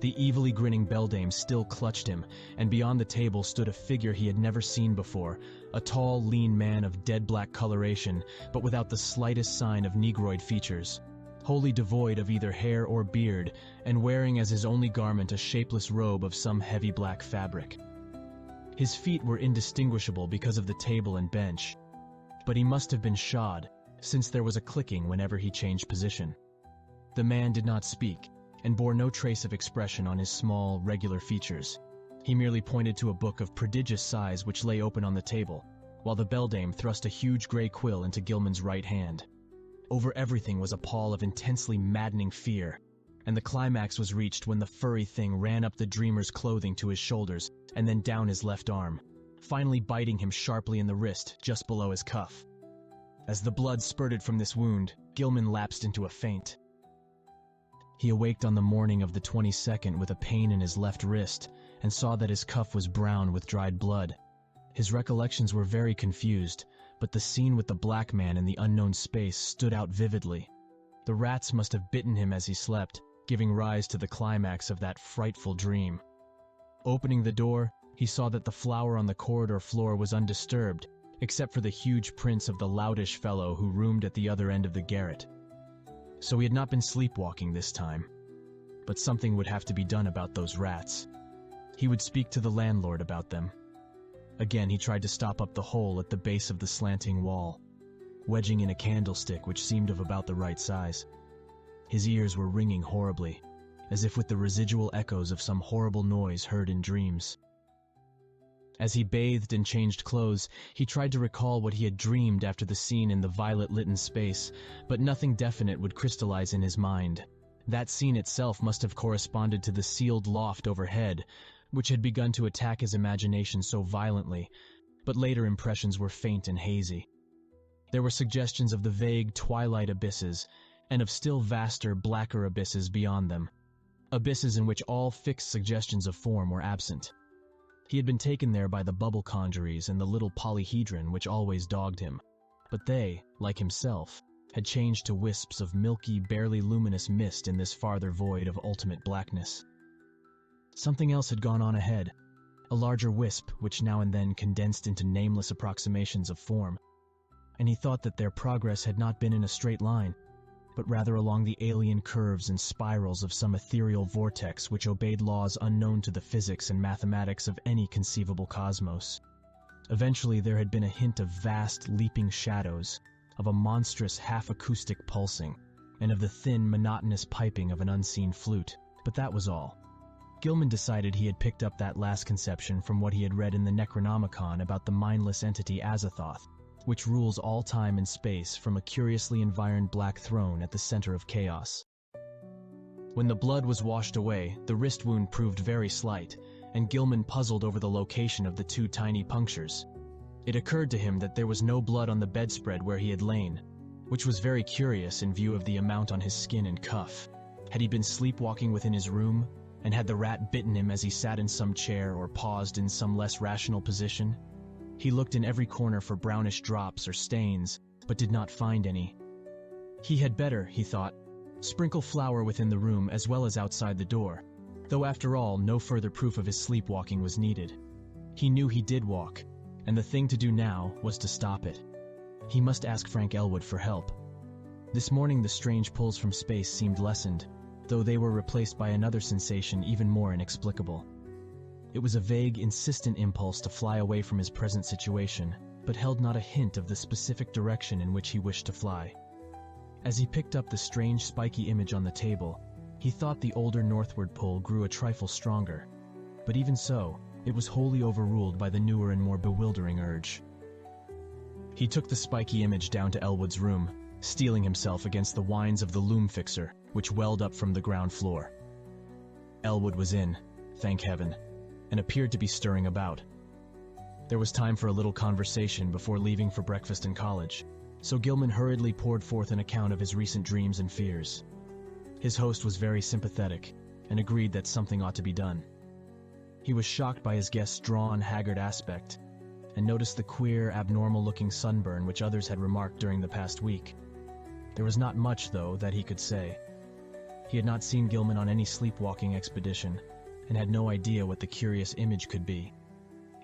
The evilly grinning beldame still clutched him, and beyond the table stood a figure he had never seen before, a tall, lean man of dead black coloration, but without the slightest sign of negroid features, wholly devoid of either hair or beard, and wearing as his only garment a shapeless robe of some heavy black fabric. His feet were indistinguishable because of the table and bench, but he must have been shod, since there was a clicking whenever he changed position. The man did not speak, and bore no trace of expression on his small, regular features. He merely pointed to a book of prodigious size which lay open on the table, while the beldame thrust a huge gray quill into Gilman's right hand. Over everything was a pall of intensely maddening fear, and the climax was reached when the furry thing ran up the dreamer's clothing to his shoulders and then down his left arm, finally biting him sharply in the wrist just below his cuff. As the blood spurted from this wound, Gilman lapsed into a faint. He awaked on the morning of the 22nd with a pain in his left wrist and saw that his cuff was brown with dried blood. His recollections were very confused, but the scene with the black man in the unknown space stood out vividly. The rats must have bitten him as he slept, giving rise to the climax of that frightful dream. Opening the door, he saw that the flower on the corridor floor was undisturbed, except for the huge prints of the loutish fellow who roomed at the other end of the garret. So he had not been sleepwalking this time. But something would have to be done about those rats. He would speak to the landlord about them. Again he tried to stop up the hole at the base of the slanting wall, wedging in a candlestick which seemed of about the right size. His ears were ringing horribly, as if with the residual echoes of some horrible noise heard in dreams. As he bathed and changed clothes, he tried to recall what he had dreamed after the scene in the violet-litten space, but nothing definite would crystallize in his mind. That scene itself must have corresponded to the sealed loft overhead, which had begun to attack his imagination so violently, but later impressions were faint and hazy. There were suggestions of the vague twilight abysses, and of still vaster, blacker abysses beyond them. Abysses in which all fixed suggestions of form were absent. He had been taken there by the bubble conjuries and the little polyhedron which always dogged him. But they, like himself, had changed to wisps of milky, barely luminous mist in this farther void of ultimate blackness. Something else had gone on ahead, a larger wisp which now and then condensed into nameless approximations of form, and he thought that their progress had not been in a straight line, but rather along the alien curves and spirals of some ethereal vortex which obeyed laws unknown to the physics and mathematics of any conceivable cosmos. Eventually there had been a hint of vast, leaping shadows, of a monstrous half-acoustic pulsing, and of the thin, monotonous piping of an unseen flute, but that was all. Gilman decided he had picked up that last conception from what he had read in the Necronomicon about the mindless entity Azathoth, which rules all time and space from a curiously environed black throne at the center of chaos. When the blood was washed away, the wrist wound proved very slight, and Gilman puzzled over the location of the two tiny punctures. It occurred to him that there was no blood on the bedspread where he had lain, which was very curious in view of the amount on his skin and cuff. Had he been sleepwalking within his room, and had the rat bitten him as he sat in some chair or paused in some less rational position? He looked in every corner for brownish drops or stains, but did not find any. He had better, he thought, sprinkle flour within the room as well as outside the door, though after all, no further proof of his sleepwalking was needed. He knew he did walk, and the thing to do now was to stop it. He must ask Frank Elwood for help. This morning the strange pulls from space seemed lessened, though they were replaced by another sensation even more inexplicable. It was a vague, insistent impulse to fly away from his present situation, but held not a hint of the specific direction in which he wished to fly. As he picked up the strange spiky image on the table, he thought the older northward pull grew a trifle stronger, but even so, it was wholly overruled by the newer and more bewildering urge. He took the spiky image down to Elwood's room, steeling himself against the whines of the loom fixer, which welled up from the ground floor. Elwood was in, thank heaven, and appeared to be stirring about. There was time for a little conversation before leaving for breakfast in college, so Gilman hurriedly poured forth an account of his recent dreams and fears. His host was very sympathetic, and agreed that something ought to be done. He was shocked by his guest's drawn, haggard aspect, and noticed the queer, abnormal-looking sunburn which others had remarked during the past week. There was not much, though, that he could say. He had not seen Gilman on any sleepwalking expedition, and had no idea what the curious image could be.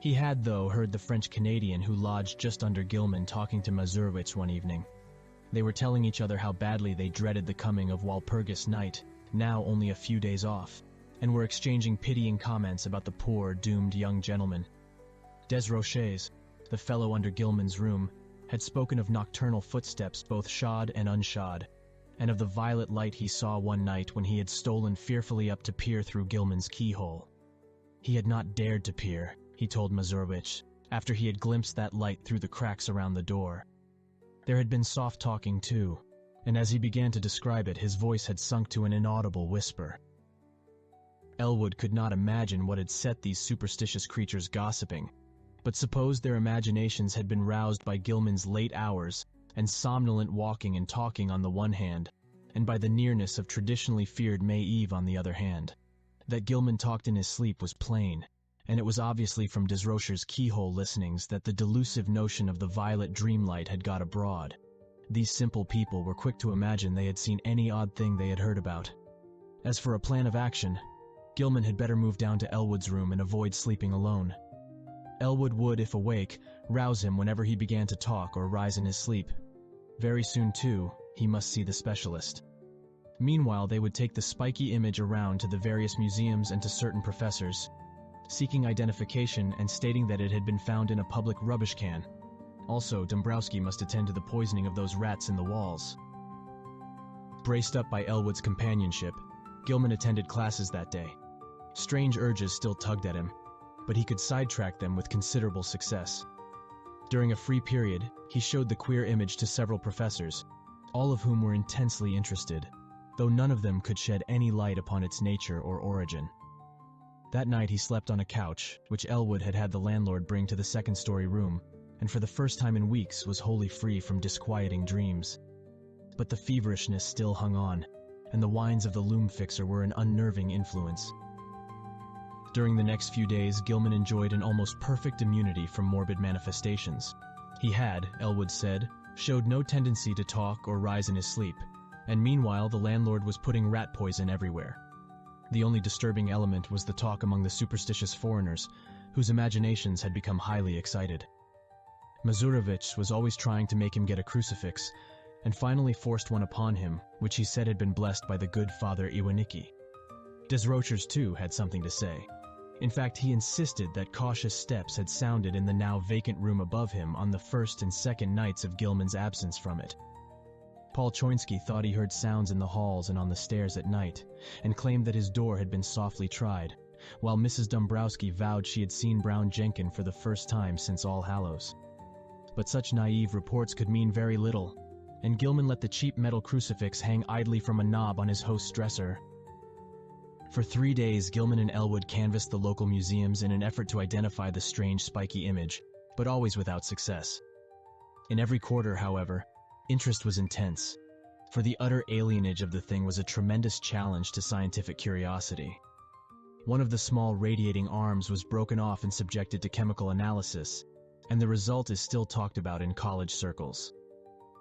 He had, though, heard the French-Canadian who lodged just under Gilman talking to Mazurowicz one evening. They were telling each other how badly they dreaded the coming of Walpurgis Night, now only a few days off, and were exchanging pitying comments about the poor, doomed young gentleman. Desroches, the fellow under Gilman's room, had spoken of nocturnal footsteps both shod and unshod, and of the violet light he saw one night when he had stolen fearfully up to peer through Gilman's keyhole. He had not dared to peer, he told Mazurowicz, after he had glimpsed that light through the cracks around the door. There had been soft talking too, and as he began to describe it, his voice had sunk to an inaudible whisper. Elwood could not imagine what had set these superstitious creatures gossiping, but supposed their imaginations had been roused by Gilman's late hours and somnolent walking and talking on the one hand, and by the nearness of traditionally feared May Eve on the other hand. That Gilman talked in his sleep was plain, and it was obviously from Desrocher's keyhole listenings that the delusive notion of the violet dreamlight had got abroad. These simple people were quick to imagine they had seen any odd thing they had heard about. As for a plan of action, Gilman had better move down to Elwood's room and avoid sleeping alone. Elwood would, if awake, rouse him whenever he began to talk or rise in his sleep. Very soon, too, he must see the specialist. Meanwhile, they would take the spiky image around to the various museums and to certain professors, seeking identification and stating that it had been found in a public rubbish can. Also, Dombrowski must attend to the poisoning of those rats in the walls. Braced up by Elwood's companionship, Gilman attended classes that day. Strange urges still tugged at him, but he could sidetrack them with considerable success. During a free period, he showed the queer image to several professors, all of whom were intensely interested, though none of them could shed any light upon its nature or origin. That night he slept on a couch, which Elwood had had the landlord bring to the second-story room, and for the first time in weeks was wholly free from disquieting dreams. But the feverishness still hung on, and the whines of the loom fixer were an unnerving influence. During the next few days, Gilman enjoyed an almost perfect immunity from morbid manifestations. He had, Elwood said, showed no tendency to talk or rise in his sleep, and meanwhile the landlord was putting rat poison everywhere. The only disturbing element was the talk among the superstitious foreigners, whose imaginations had become highly excited. Mazurovich was always trying to make him get a crucifix, and finally forced one upon him, which he said had been blessed by the good Father Iwanicki. Desrochers, too, had something to say. In fact, he insisted that cautious steps had sounded in the now vacant room above him on the first and second nights of Gilman's absence from it. Paul Choinsky thought he heard sounds in the halls and on the stairs at night, and claimed that his door had been softly tried, while Mrs. Dombrowski vowed she had seen Brown Jenkin for the first time since All Hallows. But such naive reports could mean very little, and Gilman let the cheap metal crucifix hang idly from a knob on his host's dresser. For 3 days, Gilman and Elwood canvassed the local museums in an effort to identify the strange spiky image, but always without success. In every quarter, however, interest was intense, for the utter alienage of the thing was a tremendous challenge to scientific curiosity. One of the small radiating arms was broken off and subjected to chemical analysis, and the result is still talked about in college circles.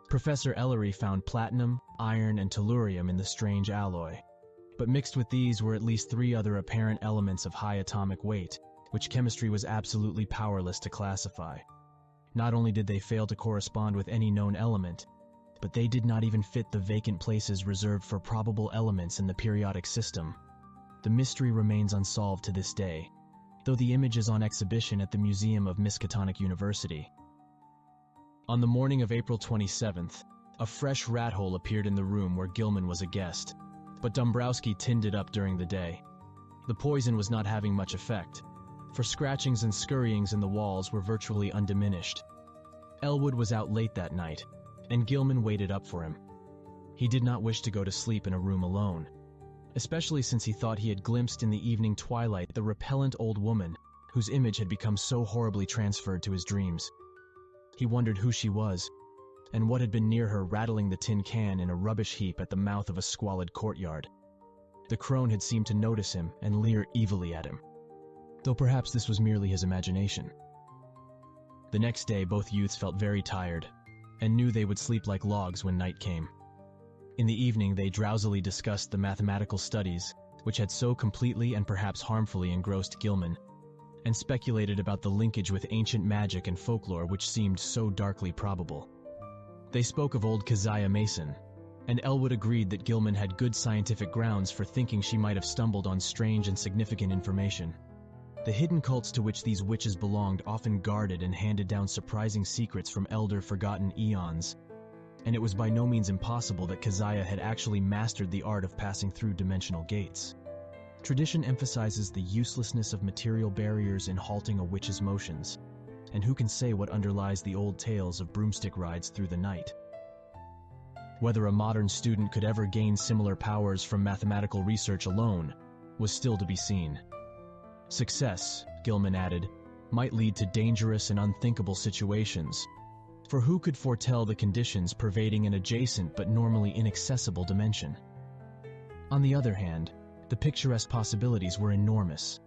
Professor Ellery found platinum, iron, and tellurium in the strange alloy, but mixed with these were at least 3 other apparent elements of high atomic weight, which chemistry was absolutely powerless to classify. Not only did they fail to correspond with any known element, but they did not even fit the vacant places reserved for probable elements in the periodic system. The mystery remains unsolved to this day, though the image is on exhibition at the Museum of Miskatonic University. On the morning of April 27th, a fresh rat hole appeared in the room where Gilman was a guest, but Dombrowski tinned it up during the day. The poison was not having much effect, for scratchings and scurryings in the walls were virtually undiminished. Elwood was out late that night, and Gilman waited up for him. He did not wish to go to sleep in a room alone, especially since he thought he had glimpsed in the evening twilight the repellent old woman whose image had become so horribly transferred to his dreams. He wondered who she was, and what had been near her rattling the tin can in a rubbish heap at the mouth of a squalid courtyard. The crone had seemed to notice him and leer evilly at him, though perhaps this was merely his imagination. The next day both youths felt very tired, and knew they would sleep like logs when night came. In the evening they drowsily discussed the mathematical studies, which had so completely and perhaps harmfully engrossed Gilman, and speculated about the linkage with ancient magic and folklore which seemed so darkly probable. They spoke of old Keziah Mason, and Elwood agreed that Gilman had good scientific grounds for thinking she might have stumbled on strange and significant information. The hidden cults to which these witches belonged often guarded and handed down surprising secrets from elder forgotten eons, and it was by no means impossible that Keziah had actually mastered the art of passing through dimensional gates. Tradition emphasizes the uselessness of material barriers in halting a witch's motions, and who can say what underlies the old tales of broomstick rides through the night? Whether a modern student could ever gain similar powers from mathematical research alone was still to be seen. Success, Gilman added, might lead to dangerous and unthinkable situations, for who could foretell the conditions pervading an adjacent but normally inaccessible dimension? On the other hand, the picturesque possibilities were enormous.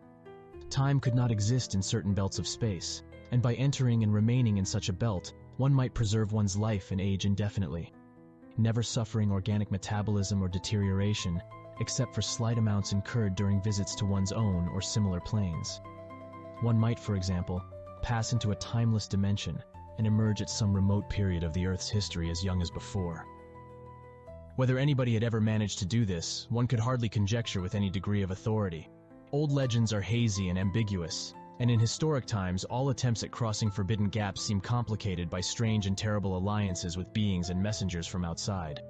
Time could not exist in certain belts of space, and by entering and remaining in such a belt, one might preserve one's life and age indefinitely, never suffering organic metabolism or deterioration, except for slight amounts incurred during visits to one's own or similar planes. One might, for example, pass into a timeless dimension and emerge at some remote period of the Earth's history as young as before. Whether anybody had ever managed to do this, one could hardly conjecture with any degree of authority. Old legends are hazy and ambiguous, and in historic times all attempts at crossing forbidden gaps seem complicated by strange and terrible alliances with beings and messengers from outside.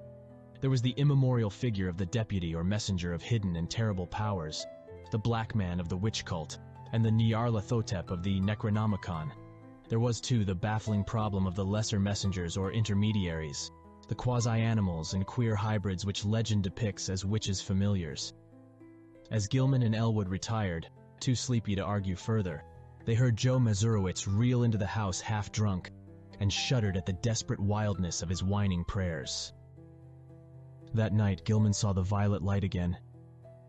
There was the immemorial figure of the deputy or messenger of hidden and terrible powers, the black man of the witch cult, and the Nyarlathotep of the Necronomicon. There was, too, the baffling problem of the lesser messengers or intermediaries, the quasi-animals and queer hybrids which legend depicts as witches' familiars. As Gilman and Elwood retired, too sleepy to argue further, They heard Joe Mazurowicz reel into the house half drunk and shuddered at the desperate wildness of his whining prayers. That night, Gilman saw the violet light again.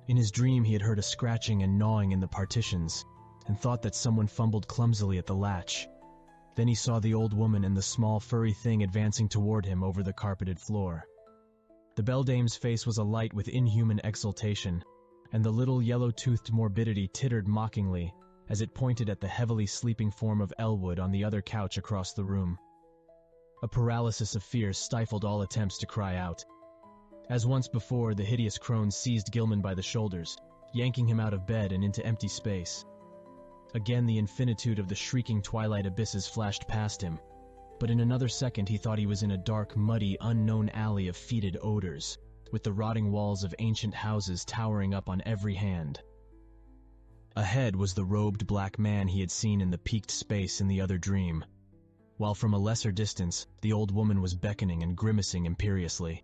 In his dream, he had heard a scratching and gnawing in the partitions and thought that someone fumbled clumsily at the latch. Then he saw the old woman and the small furry thing advancing toward him over the carpeted floor. The beldame's face was alight with inhuman exultation, and the little yellow-toothed morbidity tittered mockingly as it pointed at the heavily sleeping form of Elwood on the other couch across the room. A paralysis of fear stifled all attempts to cry out. As once before, the hideous crone seized Gilman by the shoulders, yanking him out of bed and into empty space. Again, the infinitude of the shrieking twilight abysses flashed past him, but in another second he thought he was in a dark, muddy, unknown alley of fetid odors, with the rotting walls of ancient houses towering up on every hand. Ahead was the robed black man he had seen in the peaked space in the other dream, while from a lesser distance, the old woman was beckoning and grimacing imperiously.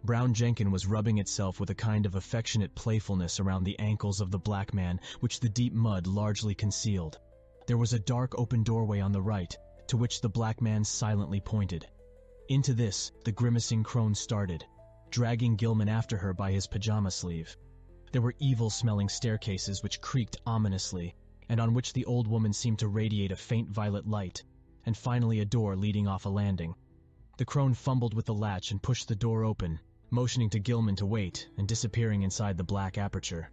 Brown Jenkin was rubbing itself with a kind of affectionate playfulness around the ankles of the black man, which the deep mud largely concealed. There was a dark open doorway on the right, to which the black man silently pointed. Into this, the grimacing crone started, dragging Gilman after her by his pajama sleeve. There were evil-smelling staircases which creaked ominously, and on which the old woman seemed to radiate a faint violet light, and finally a door leading off a landing. The crone fumbled with the latch and pushed the door open, motioning to Gilman to wait and disappearing inside the black aperture.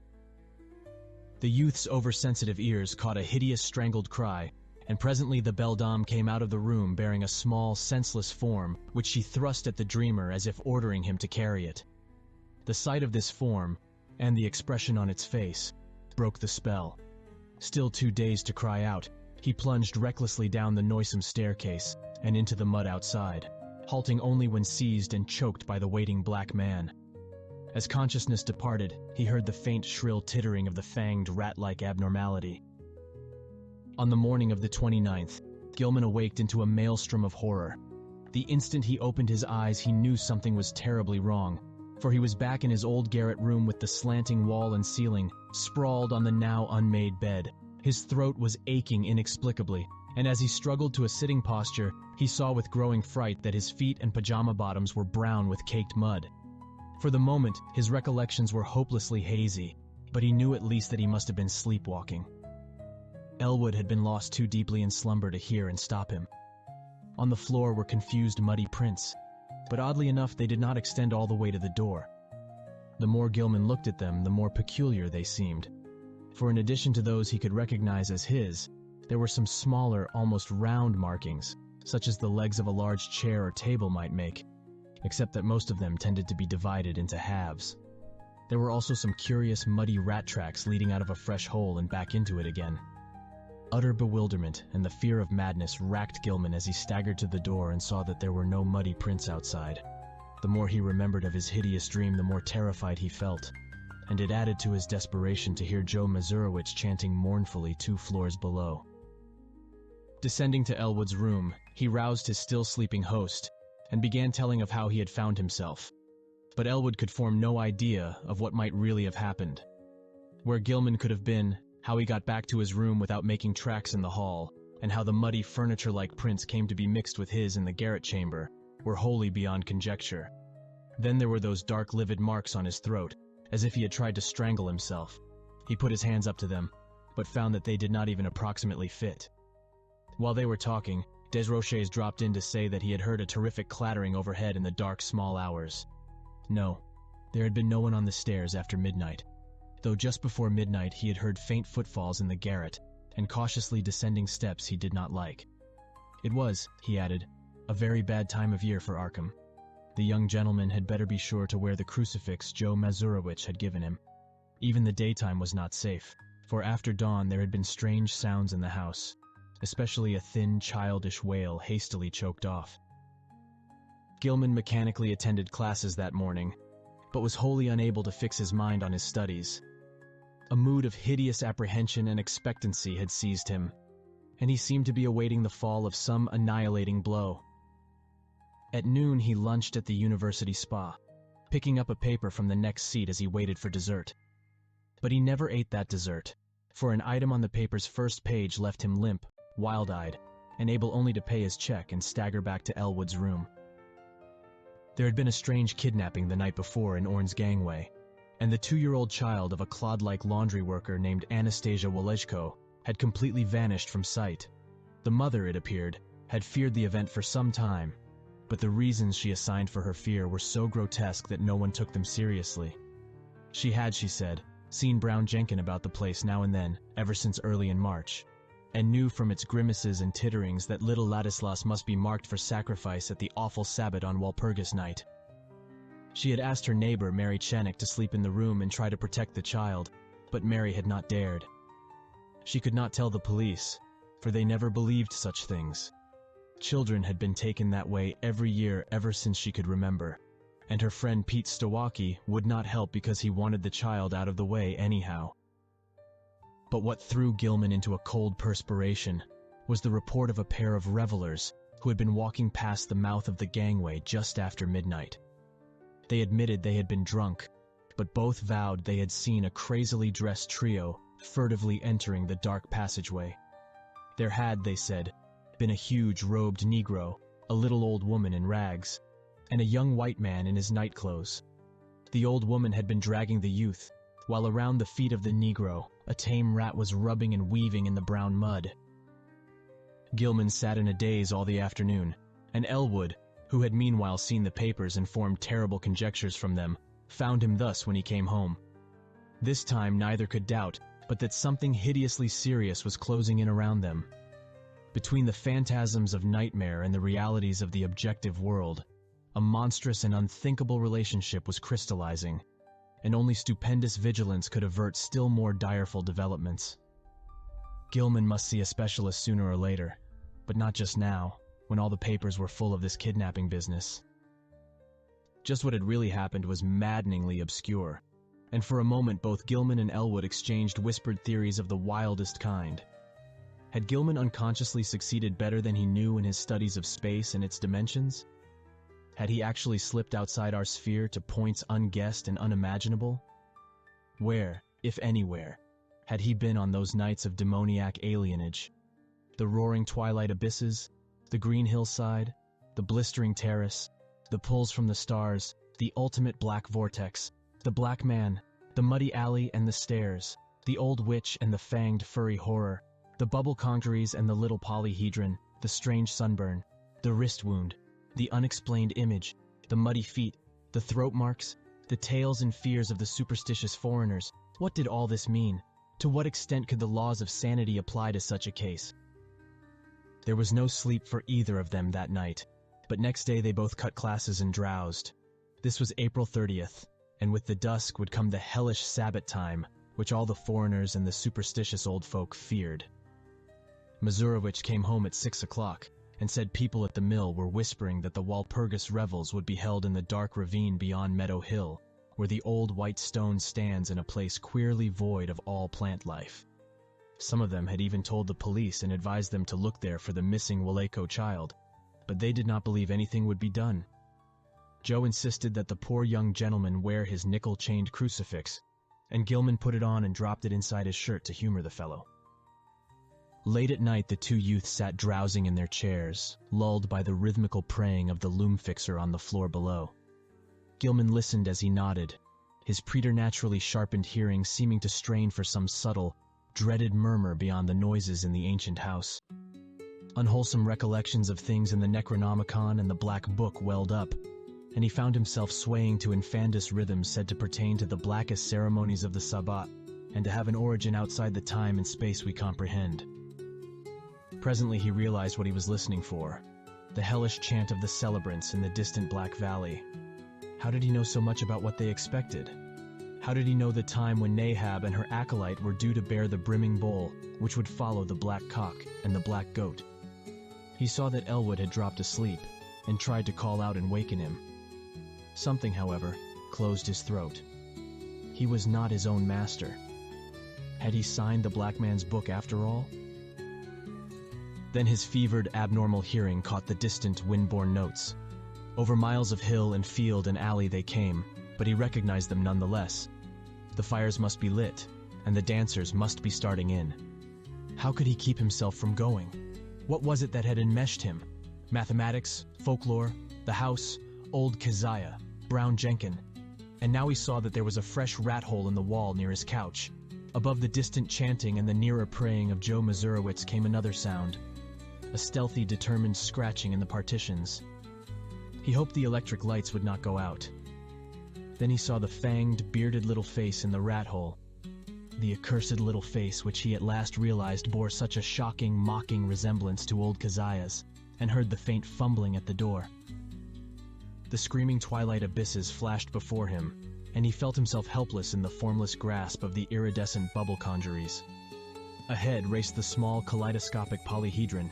The youth's oversensitive ears caught a hideous strangled cry, and presently the beldame came out of the room bearing a small, senseless form, which she thrust at the dreamer as if ordering him to carry it. The sight of this form, and the expression on its face, broke the spell. Still too dazed to cry out, he plunged recklessly down the noisome staircase and into the mud outside, halting only when seized and choked by the waiting black man. As consciousness departed, he heard the faint, shrill tittering of the fanged, rat-like abnormality. On the morning of the 29th, Gilman awaked into a maelstrom of horror. The instant he opened his eyes, he knew something was terribly wrong, for he was back in his old garret room with the slanting wall and ceiling, sprawled on the now unmade bed. His throat was aching inexplicably, and as he struggled to a sitting posture, he saw with growing fright that his feet and pajama bottoms were brown with caked mud. For the moment, his recollections were hopelessly hazy, but he knew at least that he must have been sleepwalking. Elwood had been lost too deeply in slumber to hear and stop him. On the floor were confused muddy prints, but oddly enough they did not extend all the way to the door. The more Gilman looked at them, the more peculiar they seemed, for in addition to those he could recognize as his, there were some smaller, almost round markings, such as the legs of a large chair or table might make, except that most of them tended to be divided into halves. There were also some curious muddy rat tracks leading out of a fresh hole and back into it again. Utter bewilderment and the fear of madness racked Gilman as he staggered to the door and saw that there were no muddy prints outside. The more he remembered of his hideous dream, the more terrified he felt, and it added to his desperation to hear Joe Mazurowicz chanting mournfully 2 floors below. Descending to Elwood's room, he roused his still-sleeping host and began telling of how he had found himself. But Elwood could form no idea of what might really have happened. Where Gilman could have been, how he got back to his room without making tracks in the hall, and how the muddy furniture-like prints came to be mixed with his in the garret chamber, were wholly beyond conjecture. Then there were those dark, livid marks on his throat, as if he had tried to strangle himself. He put his hands up to them, but found that they did not even approximately fit. While they were talking, Desroches dropped in to say that he had heard a terrific clattering overhead in the dark, small hours. No, there had been no one on the stairs after midnight, though just before midnight he had heard faint footfalls in the garret and cautiously descending steps he did not like. It was, he added, a very bad time of year for Arkham. The young gentleman had better be sure to wear the crucifix Joe Mazurowicz had given him. Even the daytime was not safe, for after dawn there had been strange sounds in the house, especially a thin, childish wail hastily choked off. Gilman mechanically attended classes that morning, but was wholly unable to fix his mind on his studies. A mood of hideous apprehension and expectancy had seized him, and he seemed to be awaiting the fall of some annihilating blow. At noon he lunched at the university spa, picking up a paper from the next seat as he waited for dessert. But he never ate that dessert, for an item on the paper's first page left him limp, wild-eyed, and able only to pay his check and stagger back to Elwood's room. There had been a strange kidnapping the night before in Orne's gangway, and the 2-year-old child of a clod-like laundry worker named Anastasia Walejko had completely vanished from sight. The mother, it appeared, had feared the event for some time, but the reasons she assigned for her fear were so grotesque that no one took them seriously. She had, she said, seen Brown Jenkin about the place now and then, ever since early in March, and knew from its grimaces and titterings that little Ladislas must be marked for sacrifice at the awful Sabbat on Walpurgis night. She had asked her neighbor, Mary Channick, to sleep in the room and try to protect the child, but Mary had not dared. She could not tell the police, for they never believed such things. Children had been taken that way every year ever since she could remember, and her friend Pete Stawaki would not help because he wanted the child out of the way anyhow. But what threw Gilman into a cold perspiration was the report of a pair of revelers who had been walking past the mouth of the gangway just after midnight. They admitted they had been drunk, but both vowed they had seen a crazily dressed trio furtively entering the dark passageway. There had, they said, been a huge robed Negro, a little old woman in rags, and a young white man in his nightclothes. The old woman had been dragging the youth, while around the feet of the Negro, a tame rat was rubbing and weaving in the brown mud. Gilman sat in a daze all the afternoon, and Elwood, who had meanwhile seen the papers and formed terrible conjectures from them, found him thus when he came home. This time neither could doubt but that something hideously serious was closing in around them. Between the phantasms of nightmare and the realities of the objective world, a monstrous and unthinkable relationship was crystallizing, and only stupendous vigilance could avert still more direful developments. Gilman must see a specialist sooner or later, but not just now, when all the papers were full of this kidnapping business. Just what had really happened was maddeningly obscure, and for a moment both Gilman and Elwood exchanged whispered theories of the wildest kind. Had Gilman unconsciously succeeded better than he knew in his studies of space and its dimensions? Had he actually slipped outside our sphere to points unguessed and unimaginable? Where, if anywhere, had he been on those nights of demoniac alienage? The roaring twilight abysses, the green hillside, the blistering terrace, the pulls from the stars, the ultimate black vortex, the black man, the muddy alley and the stairs, the old witch and the fanged furry horror, the bubble congeries and the little polyhedron, the strange sunburn, the wrist wound, the unexplained image, the muddy feet, the throat marks, the tales and fears of the superstitious foreigners. What did all this mean? To what extent could the laws of sanity apply to such a case? There was no sleep for either of them that night, but next day they both cut classes and drowsed. This was April 30th, and with the dusk would come the hellish Sabbath time, which all the foreigners and the superstitious old folk feared. Mazurowicz came home at 6 o'clock, and said people at the mill were whispering that the Walpurgis revels would be held in the dark ravine beyond Meadow Hill, where the old white stone stands in a place queerly void of all plant life. Some of them had even told the police and advised them to look there for the missing Walejko child, but they did not believe anything would be done. Joe insisted that the poor young gentleman wear his nickel-chained crucifix, and Gilman put it on and dropped it inside his shirt to humor the fellow. Late at night the two youths sat drowsing in their chairs, lulled by the rhythmical praying of the loom fixer on the floor below. Gilman listened as he nodded, his preternaturally sharpened hearing seeming to strain for some subtle, dreaded murmur beyond the noises in the ancient house. Unwholesome recollections of things in the Necronomicon and the Black Book welled up, and he found himself swaying to infandous rhythms said to pertain to the blackest ceremonies of the Sabbat, and to have an origin outside the time and space we comprehend. Presently he realized what he was listening for, the hellish chant of the celebrants in the distant Black Valley. How did he know so much about what they expected? How did he know the time when Nahab and her acolyte were due to bear the brimming bowl, which would follow the black cock and the black goat? He saw that Elwood had dropped asleep, and tried to call out and waken him. Something, however, closed his throat. He was not his own master. Had he signed the black man's book after all? Then his fevered, abnormal hearing caught the distant, wind-borne notes. Over miles of hill and field and alley they came, but he recognized them nonetheless. The fires must be lit, and the dancers must be starting in. How could he keep himself from going? What was it that had enmeshed him? Mathematics, folklore, the house, old Keziah, Brown Jenkin. And now he saw that there was a fresh rat hole in the wall near his couch. Above the distant chanting and the nearer praying of Joe Mazurowitz came another sound, a stealthy, determined scratching in the partitions. He hoped the electric lights would not go out. Then he saw the fanged, bearded little face in the rat hole. The accursed little face which he at last realized bore such a shocking, mocking resemblance to old Keziah's, and heard the faint fumbling at the door. The screaming twilight abysses flashed before him, and he felt himself helpless in the formless grasp of the iridescent bubble conjuries. Ahead raced the small kaleidoscopic polyhedron,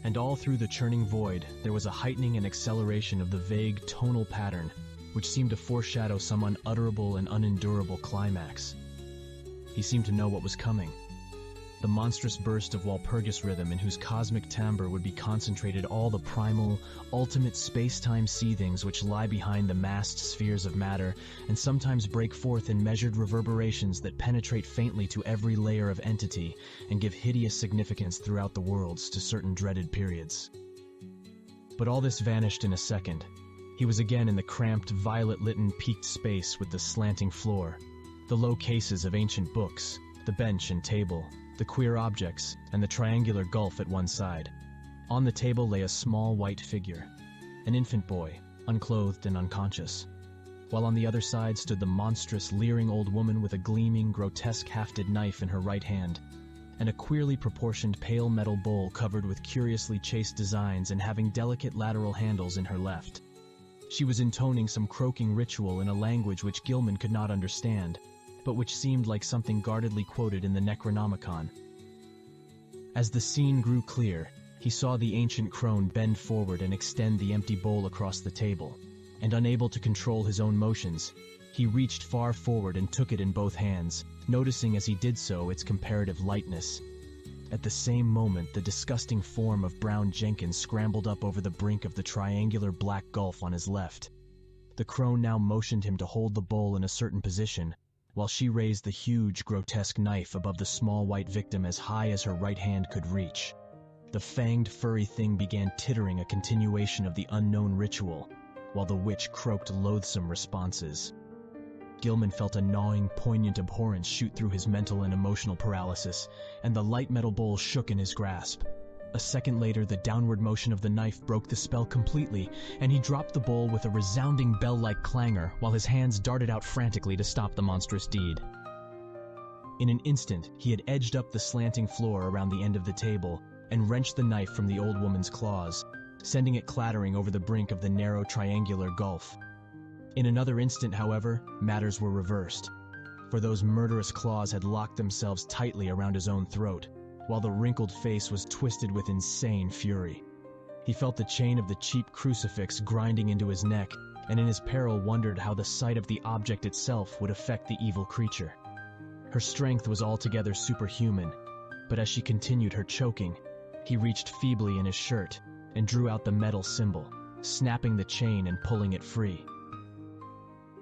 and all through the churning void there was a heightening and acceleration of the vague tonal pattern, which seemed to foreshadow some unutterable and unendurable climax. He seemed to know what was coming. The monstrous burst of Walpurgis rhythm in whose cosmic timbre would be concentrated all the primal, ultimate space-time seethings which lie behind the massed spheres of matter and sometimes break forth in measured reverberations that penetrate faintly to every layer of entity and give hideous significance throughout the worlds to certain dreaded periods. But all this vanished in a second. He was again in the cramped, violet-litten peaked space with the slanting floor, the low cases of ancient books, the bench and table, the queer objects, and the triangular gulf at one side. On the table lay a small white figure, an infant boy, unclothed and unconscious, while on the other side stood the monstrous, leering old woman with a gleaming, grotesque-hafted knife in her right hand, and a queerly proportioned pale metal bowl covered with curiously chased designs and having delicate lateral handles in her left. She was intoning some croaking ritual in a language which Gilman could not understand, but which seemed like something guardedly quoted in the Necronomicon. As the scene grew clear, he saw the ancient crone bend forward and extend the empty bowl across the table, and unable to control his own motions, he reached far forward and took it in both hands, noticing as he did so its comparative lightness. At the same moment, the disgusting form of Brown Jenkins scrambled up over the brink of the triangular black gulf on his left. The crone now motioned him to hold the bowl in a certain position, while she raised the huge, grotesque knife above the small white victim as high as her right hand could reach. The fanged, furry thing began tittering a continuation of the unknown ritual, while the witch croaked loathsome responses. Gilman felt a gnawing, poignant abhorrence shoot through his mental and emotional paralysis, and the light metal bowl shook in his grasp. A second later, the downward motion of the knife broke the spell completely, and he dropped the bowl with a resounding bell-like clangor, while his hands darted out frantically to stop the monstrous deed. In an instant, he had edged up the slanting floor around the end of the table and wrenched the knife from the old woman's claws, sending it clattering over the brink of the narrow triangular gulf. In another instant, however, matters were reversed, for those murderous claws had locked themselves tightly around his own throat, while the wrinkled face was twisted with insane fury. He felt the chain of the cheap crucifix grinding into his neck, and in his peril wondered how the sight of the object itself would affect the evil creature. Her strength was altogether superhuman, but as she continued her choking, he reached feebly in his shirt and drew out the metal symbol, snapping the chain and pulling it free.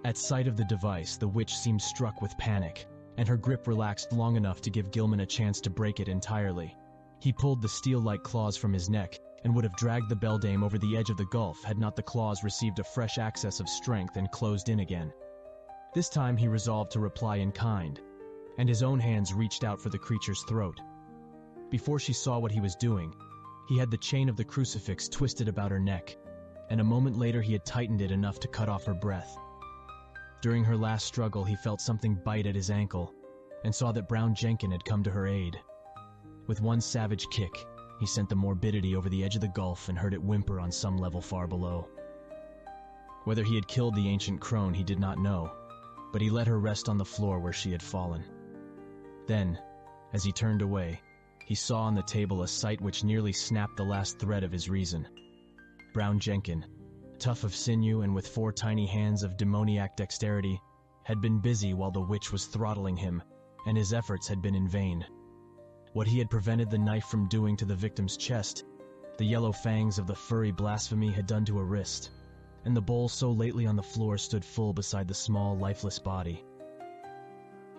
At sight of the device, the witch seemed struck with panic, and her grip relaxed long enough to give Gilman a chance to break it entirely. He pulled the steel-like claws from his neck and would have dragged the beldame over the edge of the gulf had not the claws received a fresh access of strength and closed in again. This time he resolved to reply in kind, and his own hands reached out for the creature's throat. Before she saw what he was doing, he had the chain of the crucifix twisted about her neck, and a moment later he had tightened it enough to cut off her breath. During her last struggle, he felt something bite at his ankle, and saw that Brown Jenkin had come to her aid. With one savage kick, he sent the morbidity over the edge of the gulf and heard it whimper on some level far below. Whether he had killed the ancient crone he did not know, but he let her rest on the floor where she had fallen. Then, as he turned away, he saw on the table a sight which nearly snapped the last thread of his reason. Brown Jenkin, tough of sinew and with 4 tiny hands of demoniac dexterity, had been busy while the witch was throttling him, and his efforts had been in vain. What he had prevented the knife from doing to the victim's chest, the yellow fangs of the furry blasphemy had done to her wrist, and the bowl so lately on the floor stood full beside the small, lifeless body.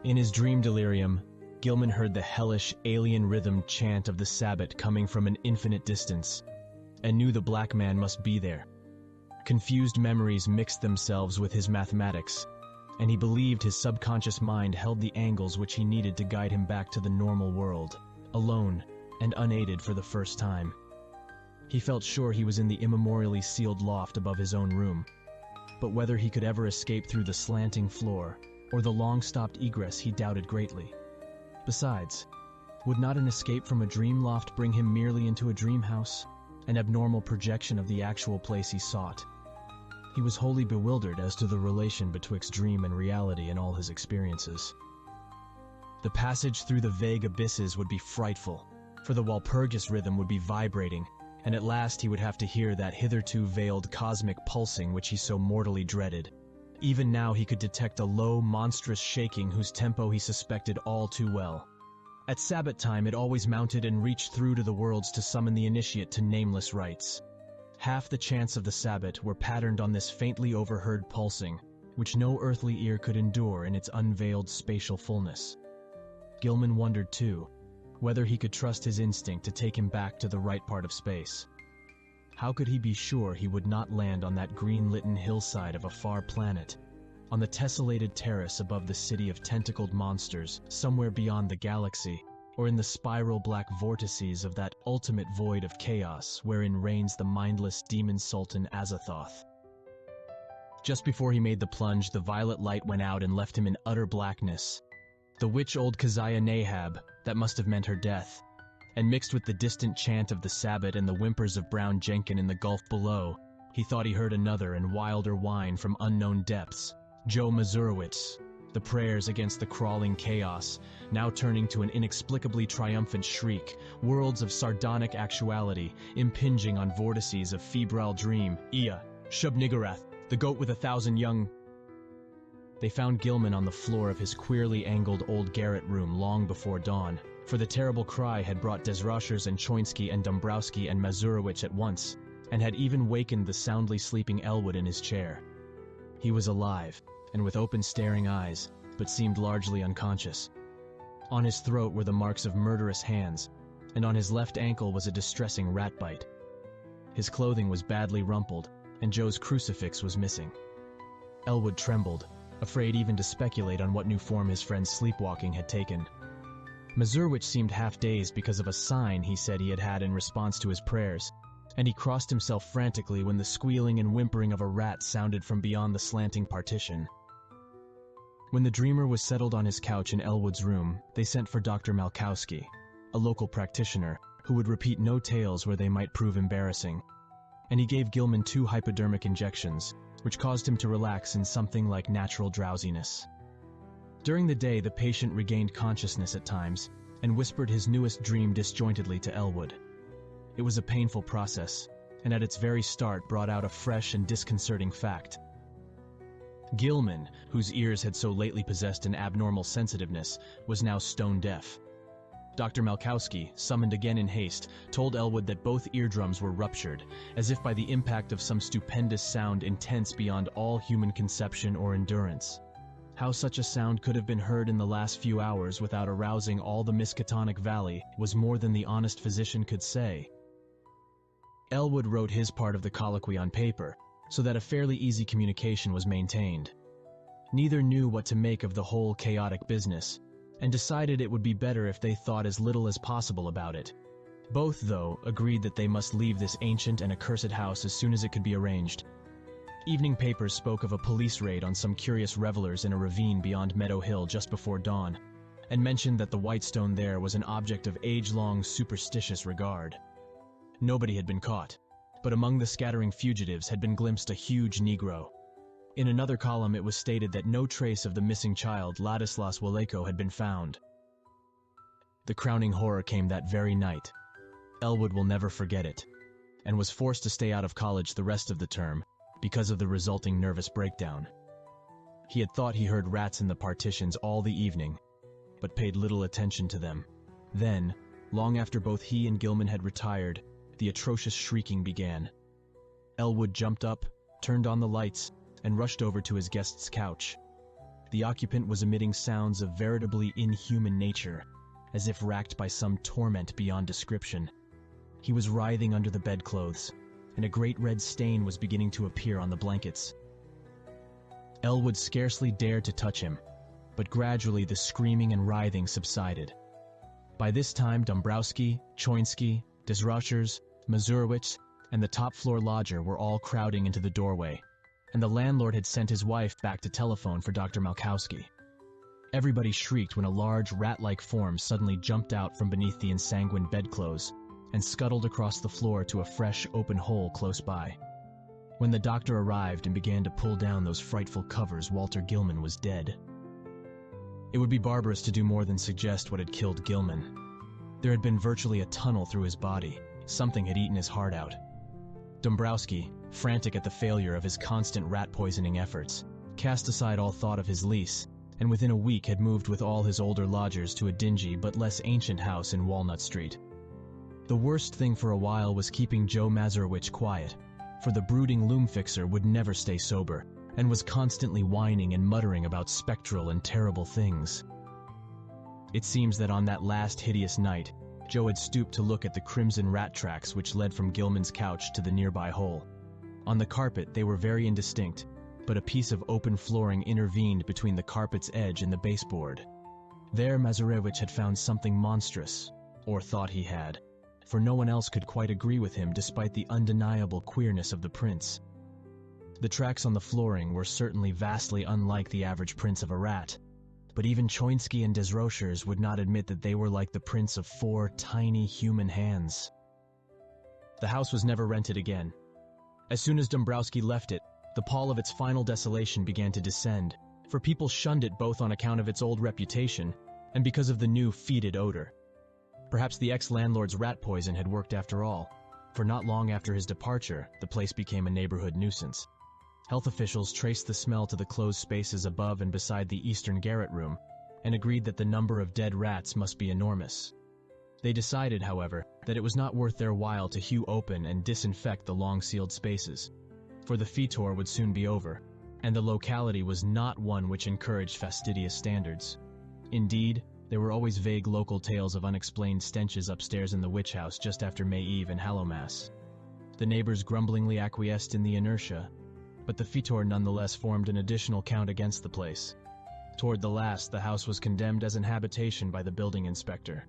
In his dream delirium, Gilman heard the hellish, alien-rhythmed chant of the Sabbat coming from an infinite distance, and knew the black man must be there. Confused memories mixed themselves with his mathematics, and he believed his subconscious mind held the angles which he needed to guide him back to the normal world, alone and unaided for the first time. He felt sure he was in the immemorially sealed loft above his own room, but whether he could ever escape through the slanting floor or the long-stopped egress he doubted greatly. Besides, would not an escape from a dream loft bring him merely into a dream house, an abnormal projection of the actual place he sought? He was wholly bewildered as to the relation betwixt dream and reality in all his experiences. The passage through the vague abysses would be frightful, for the Walpurgis rhythm would be vibrating, and at last he would have to hear that hitherto veiled cosmic pulsing which he so mortally dreaded. Even now he could detect a low, monstrous shaking whose tempo he suspected all too well. At Sabbat time it always mounted and reached through to the worlds to summon the initiate to nameless rites. Half the chants of the Sabbat were patterned on this faintly overheard pulsing, which no earthly ear could endure in its unveiled spatial fullness. Gilman wondered, too, whether he could trust his instinct to take him back to the right part of space. How could he be sure he would not land on that green-litten hillside of a far planet, on the tessellated terrace above the city of tentacled monsters, somewhere beyond the galaxy, or in the spiral black vortices of that ultimate void of chaos wherein reigns the mindless demon sultan Azathoth? Just before he made the plunge, the violet light went out and left him in utter blackness. The witch old Keziah Nahab, that must have meant her death, and mixed with the distant chant of the Sabbat and the whimpers of Brown Jenkin in the gulf below, he thought he heard another and wilder whine from unknown depths. Joe Mazurowitz, the prayers against the crawling chaos, now turning to an inexplicably triumphant shriek, worlds of sardonic actuality, impinging on vortices of febrile dream. Ea, Shub-Niggurath, the goat with 1,000 young... They found Gilman on the floor of his queerly angled old garret room long before dawn, for the terrible cry had brought Desrochers and Choinsky and Dombrowski and Mazurowicz at once, and had even wakened the soundly sleeping Elwood in his chair. He was alive, and with open staring eyes, but seemed largely unconscious. On his throat were the marks of murderous hands, and on his left ankle was a distressing rat bite. His clothing was badly rumpled, and Joe's crucifix was missing. Elwood trembled, afraid even to speculate on what new form his friend's sleepwalking had taken. Mazurowicz seemed half-dazed because of a sign he said he had had in response to his prayers, and he crossed himself frantically when the squealing and whimpering of a rat sounded from beyond the slanting partition. When the dreamer was settled on his couch in Elwood's room, they sent for Dr. Malkowski, a local practitioner who would repeat no tales where they might prove embarrassing, and he gave Gilman 2 hypodermic injections, which caused him to relax in something like natural drowsiness. During the day, the patient regained consciousness at times and whispered his newest dream disjointedly to Elwood. It was a painful process, and at its very start brought out a fresh and disconcerting fact. Gilman, whose ears had so lately possessed an abnormal sensitiveness, was now stone deaf. Dr. Malkowski, summoned again in haste, told Elwood that both eardrums were ruptured, as if by the impact of some stupendous sound intense beyond all human conception or endurance. How such a sound could have been heard in the last few hours without arousing all the Miskatonic Valley was more than the honest physician could say. Elwood wrote his part of the colloquy on paper, so that a fairly easy communication was maintained. Neither knew what to make of the whole chaotic business, and decided it would be better if they thought as little as possible about it. Both, though, agreed that they must leave this ancient and accursed house as soon as it could be arranged. Evening papers spoke of a police raid on some curious revelers in a ravine beyond Meadow Hill just before dawn, and mentioned that the white stone there was an object of age-long superstitious regard. Nobody had been caught, but among the scattering fugitives had been glimpsed a huge Negro. In another column it was stated that no trace of the missing child, Ladislas Waleko, had been found. The crowning horror came that very night. Elwood will never forget it, and was forced to stay out of college the rest of the term because of the resulting nervous breakdown. He had thought he heard rats in the partitions all the evening, but paid little attention to them. Then, long after both he and Gilman had retired, the atrocious shrieking began. Elwood jumped up, turned on the lights, and rushed over to his guest's couch. The occupant was emitting sounds of veritably inhuman nature, as if racked by some torment beyond description. He was writhing under the bedclothes, and a great red stain was beginning to appear on the blankets. Elwood scarcely dared to touch him, but gradually the screaming and writhing subsided. By this time, Dombrowski, Choinsky, Desrochers, Mazurowicz, and the top-floor lodger were all crowding into the doorway, and the landlord had sent his wife back to telephone for Dr. Malkowski. Everybody shrieked when a large, rat-like form suddenly jumped out from beneath the ensanguined bedclothes and scuttled across the floor to a fresh, open hole close by. When the doctor arrived and began to pull down those frightful covers, Walter Gilman was dead. It would be barbarous to do more than suggest what had killed Gilman. There had been virtually a tunnel through his body. Something had eaten his heart out. Dombrowski, frantic at the failure of his constant rat-poisoning efforts, cast aside all thought of his lease, and within a week had moved with all his older lodgers to a dingy but less ancient house in Walnut Street. The worst thing for a while was keeping Joe Mazurowicz quiet, for the brooding loom-fixer would never stay sober, and was constantly whining and muttering about spectral and terrible things. It seems that on that last hideous night, Joe had stooped to look at the crimson rat tracks which led from Gilman's couch to the nearby hole. On the carpet they were very indistinct, but a piece of open flooring intervened between the carpet's edge and the baseboard. There Mazurowicz had found something monstrous, or thought he had, for no one else could quite agree with him despite the undeniable queerness of the prints. The tracks on the flooring were certainly vastly unlike the average prints of a rat, but even Choinsky and Desrochers would not admit that they were like the prints of 4 tiny human hands. The house was never rented again. As soon as Dombrowski left it, the pall of its final desolation began to descend, for people shunned it both on account of its old reputation and because of the new fetid odor. Perhaps the ex-landlord's rat poison had worked after all, for not long after his departure, the place became a neighborhood nuisance. Health officials traced the smell to the closed spaces above and beside the eastern garret room, and agreed that the number of dead rats must be enormous. They decided, however, that it was not worth their while to hew open and disinfect the long-sealed spaces, for the fetor would soon be over, and the locality was not one which encouraged fastidious standards. Indeed, there were always vague local tales of unexplained stenches upstairs in the witch house just after May Eve and Hallowmass. The neighbors grumblingly acquiesced in the inertia, but the fetor nonetheless formed an additional count against the place. Toward the last, the house was condemned as an habitation by the building inspector.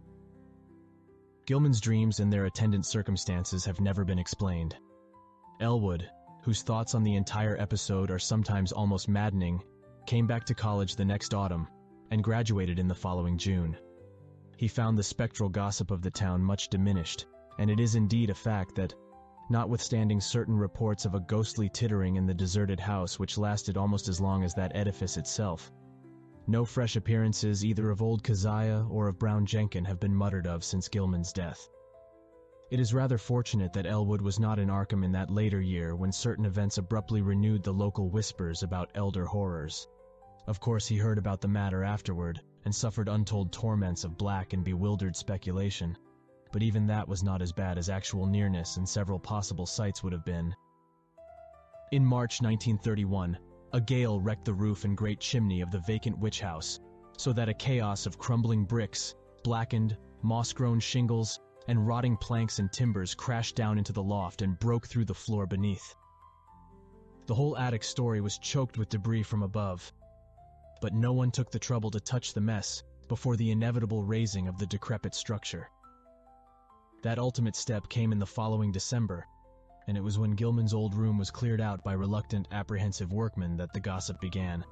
Gilman's dreams and their attendant circumstances have never been explained. Elwood, whose thoughts on the entire episode are sometimes almost maddening, came back to college the next autumn and graduated in the following June. He found the spectral gossip of the town much diminished, and it is indeed a fact that, notwithstanding certain reports of a ghostly tittering in the deserted house which lasted almost as long as that edifice itself, no fresh appearances either of old Keziah or of Brown Jenkin have been muttered of since Gilman's death. It is rather fortunate that Elwood was not in Arkham in that later year when certain events abruptly renewed the local whispers about elder horrors. Of course, he heard about the matter afterward and suffered untold torments of black and bewildered speculation, but even that was not as bad as actual nearness and several possible sights would have been. In March 1931, a gale wrecked the roof and great chimney of the vacant witch house, so that a chaos of crumbling bricks, blackened, moss-grown shingles, and rotting planks and timbers crashed down into the loft and broke through the floor beneath. The whole attic story was choked with debris from above, but no one took the trouble to touch the mess before the inevitable raising of the decrepit structure. That ultimate step came in the following December, and it was when Gilman's old room was cleared out by reluctant, apprehensive workmen that the gossip began.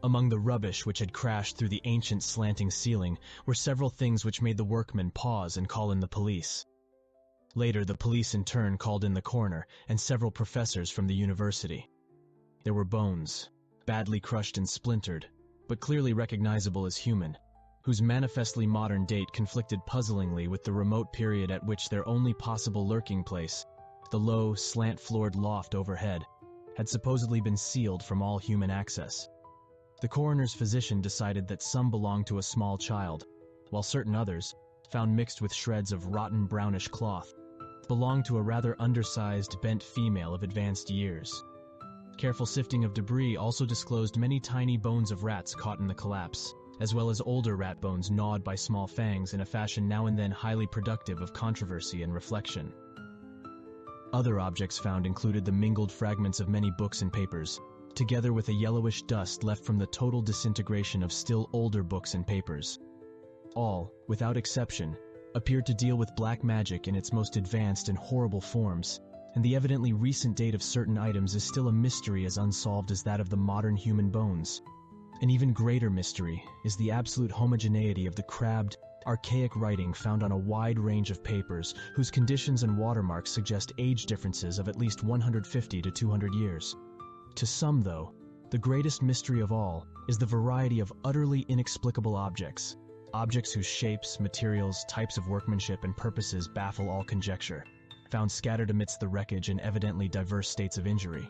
Among the rubbish which had crashed through the ancient slanting ceiling were several things which made the workmen pause and call in the police. Later, the police in turn called in the coroner and several professors from the university. There were bones, badly crushed and splintered, but clearly recognizable as human, whose manifestly modern date conflicted puzzlingly with the remote period at which their only possible lurking place, the low, slant-floored loft overhead, had supposedly been sealed from all human access. The coroner's physician decided that some belonged to a small child, while certain others, found mixed with shreds of rotten brownish cloth, belonged to a rather undersized, bent female of advanced years. Careful sifting of debris also disclosed many tiny bones of rats caught in the collapse, as well as older rat bones gnawed by small fangs in a fashion now and then highly productive of controversy and reflection. Other objects found included the mingled fragments of many books and papers, together with a yellowish dust left from the total disintegration of still older books and papers. All, without exception, appeared to deal with black magic in its most advanced and horrible forms, and the evidently recent date of certain items is still a mystery as unsolved as that of the modern human bones. An even greater mystery is the absolute homogeneity of the crabbed, archaic writing found on a wide range of papers whose conditions and watermarks suggest age differences of at least 150 to 200 years. To some, though, the greatest mystery of all is the variety of utterly inexplicable objects whose shapes, materials, types of workmanship, and purposes baffle all conjecture, found scattered amidst the wreckage in evidently diverse states of injury.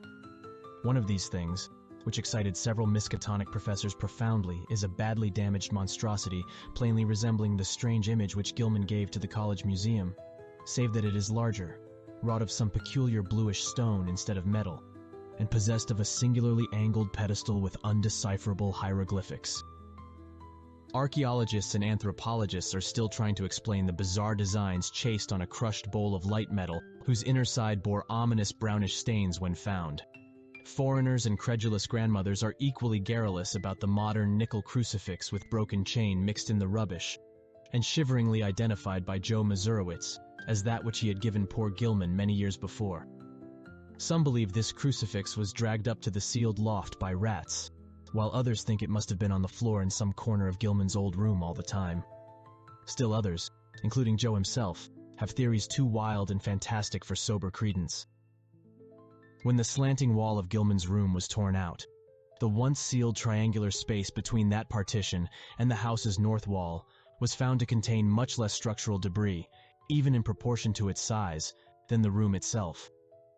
One of these things, which excited several Miskatonic professors profoundly, is a badly damaged monstrosity plainly resembling the strange image which Gilman gave to the college museum, save that it is larger, wrought of some peculiar bluish stone instead of metal, and possessed of a singularly angled pedestal with undecipherable hieroglyphics. Archaeologists and anthropologists are still trying to explain the bizarre designs chased on a crushed bowl of light metal whose inner side bore ominous brownish stains when found. Foreigners and credulous grandmothers are equally garrulous about the modern nickel crucifix with broken chain mixed in the rubbish, and shiveringly identified by Joe Mazurowitz as that which he had given poor Gilman many years before. Some believe this crucifix was dragged up to the sealed loft by rats, while others think it must have been on the floor in some corner of Gilman's old room all the time. Still others, including Joe himself, have theories too wild and fantastic for sober credence. When the slanting wall of Gilman's room was torn out, the once sealed triangular space between that partition and the house's north wall was found to contain much less structural debris, even in proportion to its size, than the room itself,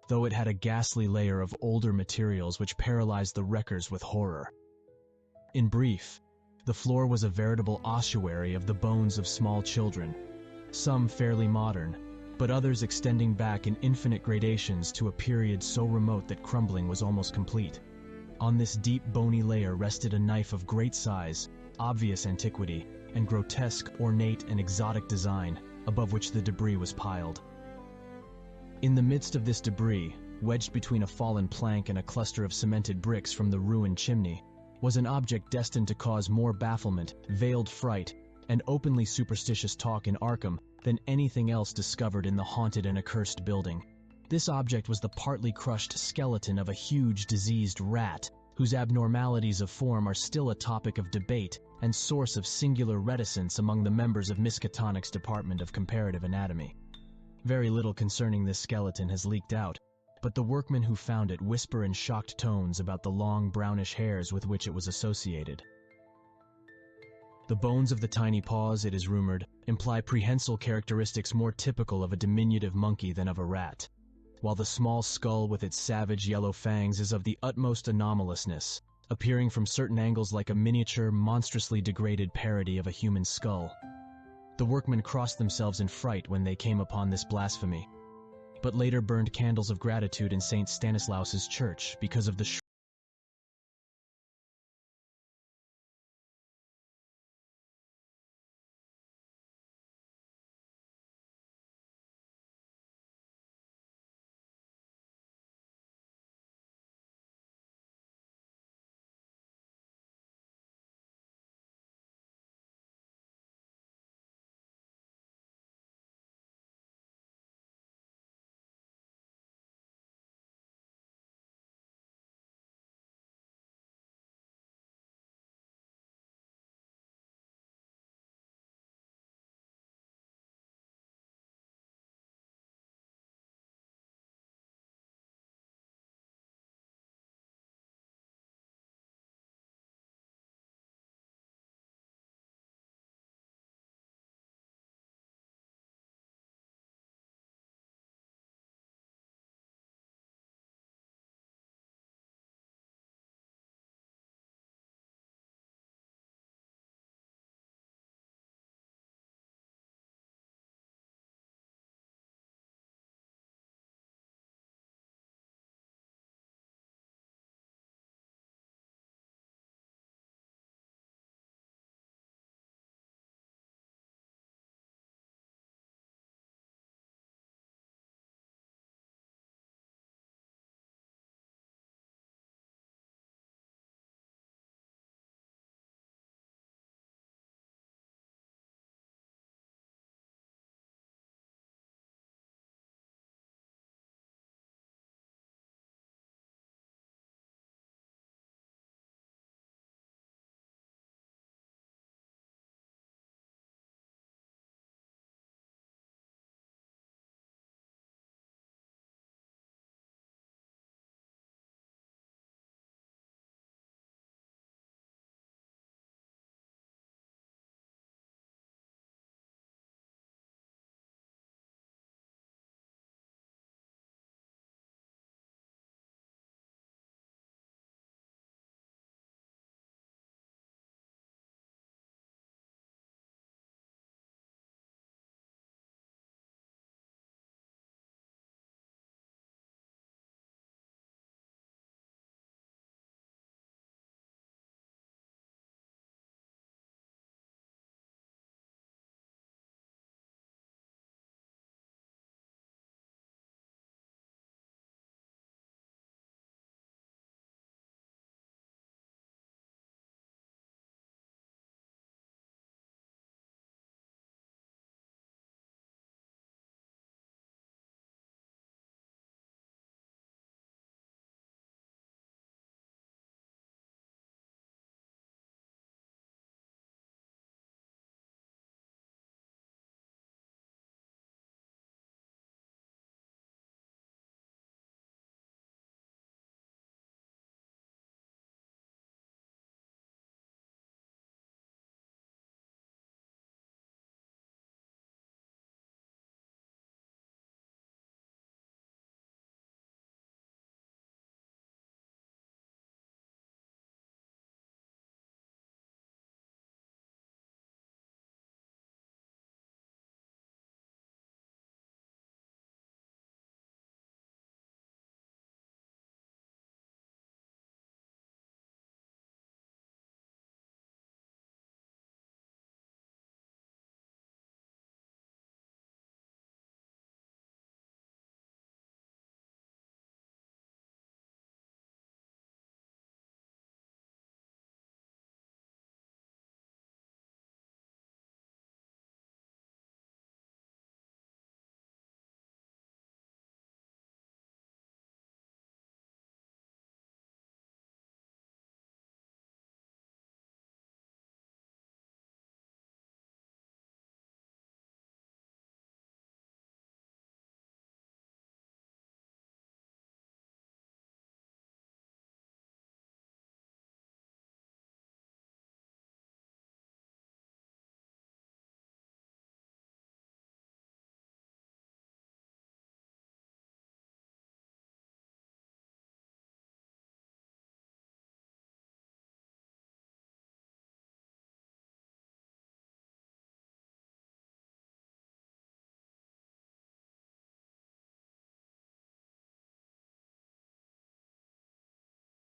though it had a ghastly layer of older materials which paralyzed the wreckers with horror. In brief, the floor was a veritable ossuary of the bones of small children, some fairly modern, but others extending back in infinite gradations to a period so remote that crumbling was almost complete. On this deep bony layer rested a knife of great size, obvious antiquity, and grotesque, ornate, and exotic design, above which the debris was piled. In the midst of this debris, wedged between a fallen plank and a cluster of cemented bricks from the ruined chimney, was an object destined to cause more bafflement, veiled fright, and openly superstitious talk in Arkham than anything else discovered in the haunted and accursed building. This object was the partly crushed skeleton of a huge diseased rat, whose abnormalities of form are still a topic of debate and source of singular reticence among the members of Miskatonic's Department of Comparative Anatomy. Very little concerning this skeleton has leaked out, but the workmen who found it whisper in shocked tones about the long brownish hairs with which it was associated. The bones of the tiny paws, it is rumored, imply prehensile characteristics more typical of a diminutive monkey than of a rat, while the small skull with its savage yellow fangs is of the utmost anomalousness, appearing from certain angles like a miniature, monstrously degraded parody of a human skull. The workmen crossed themselves in fright when they came upon this blasphemy, but later burned candles of gratitude in St. Stanislaus's church because of the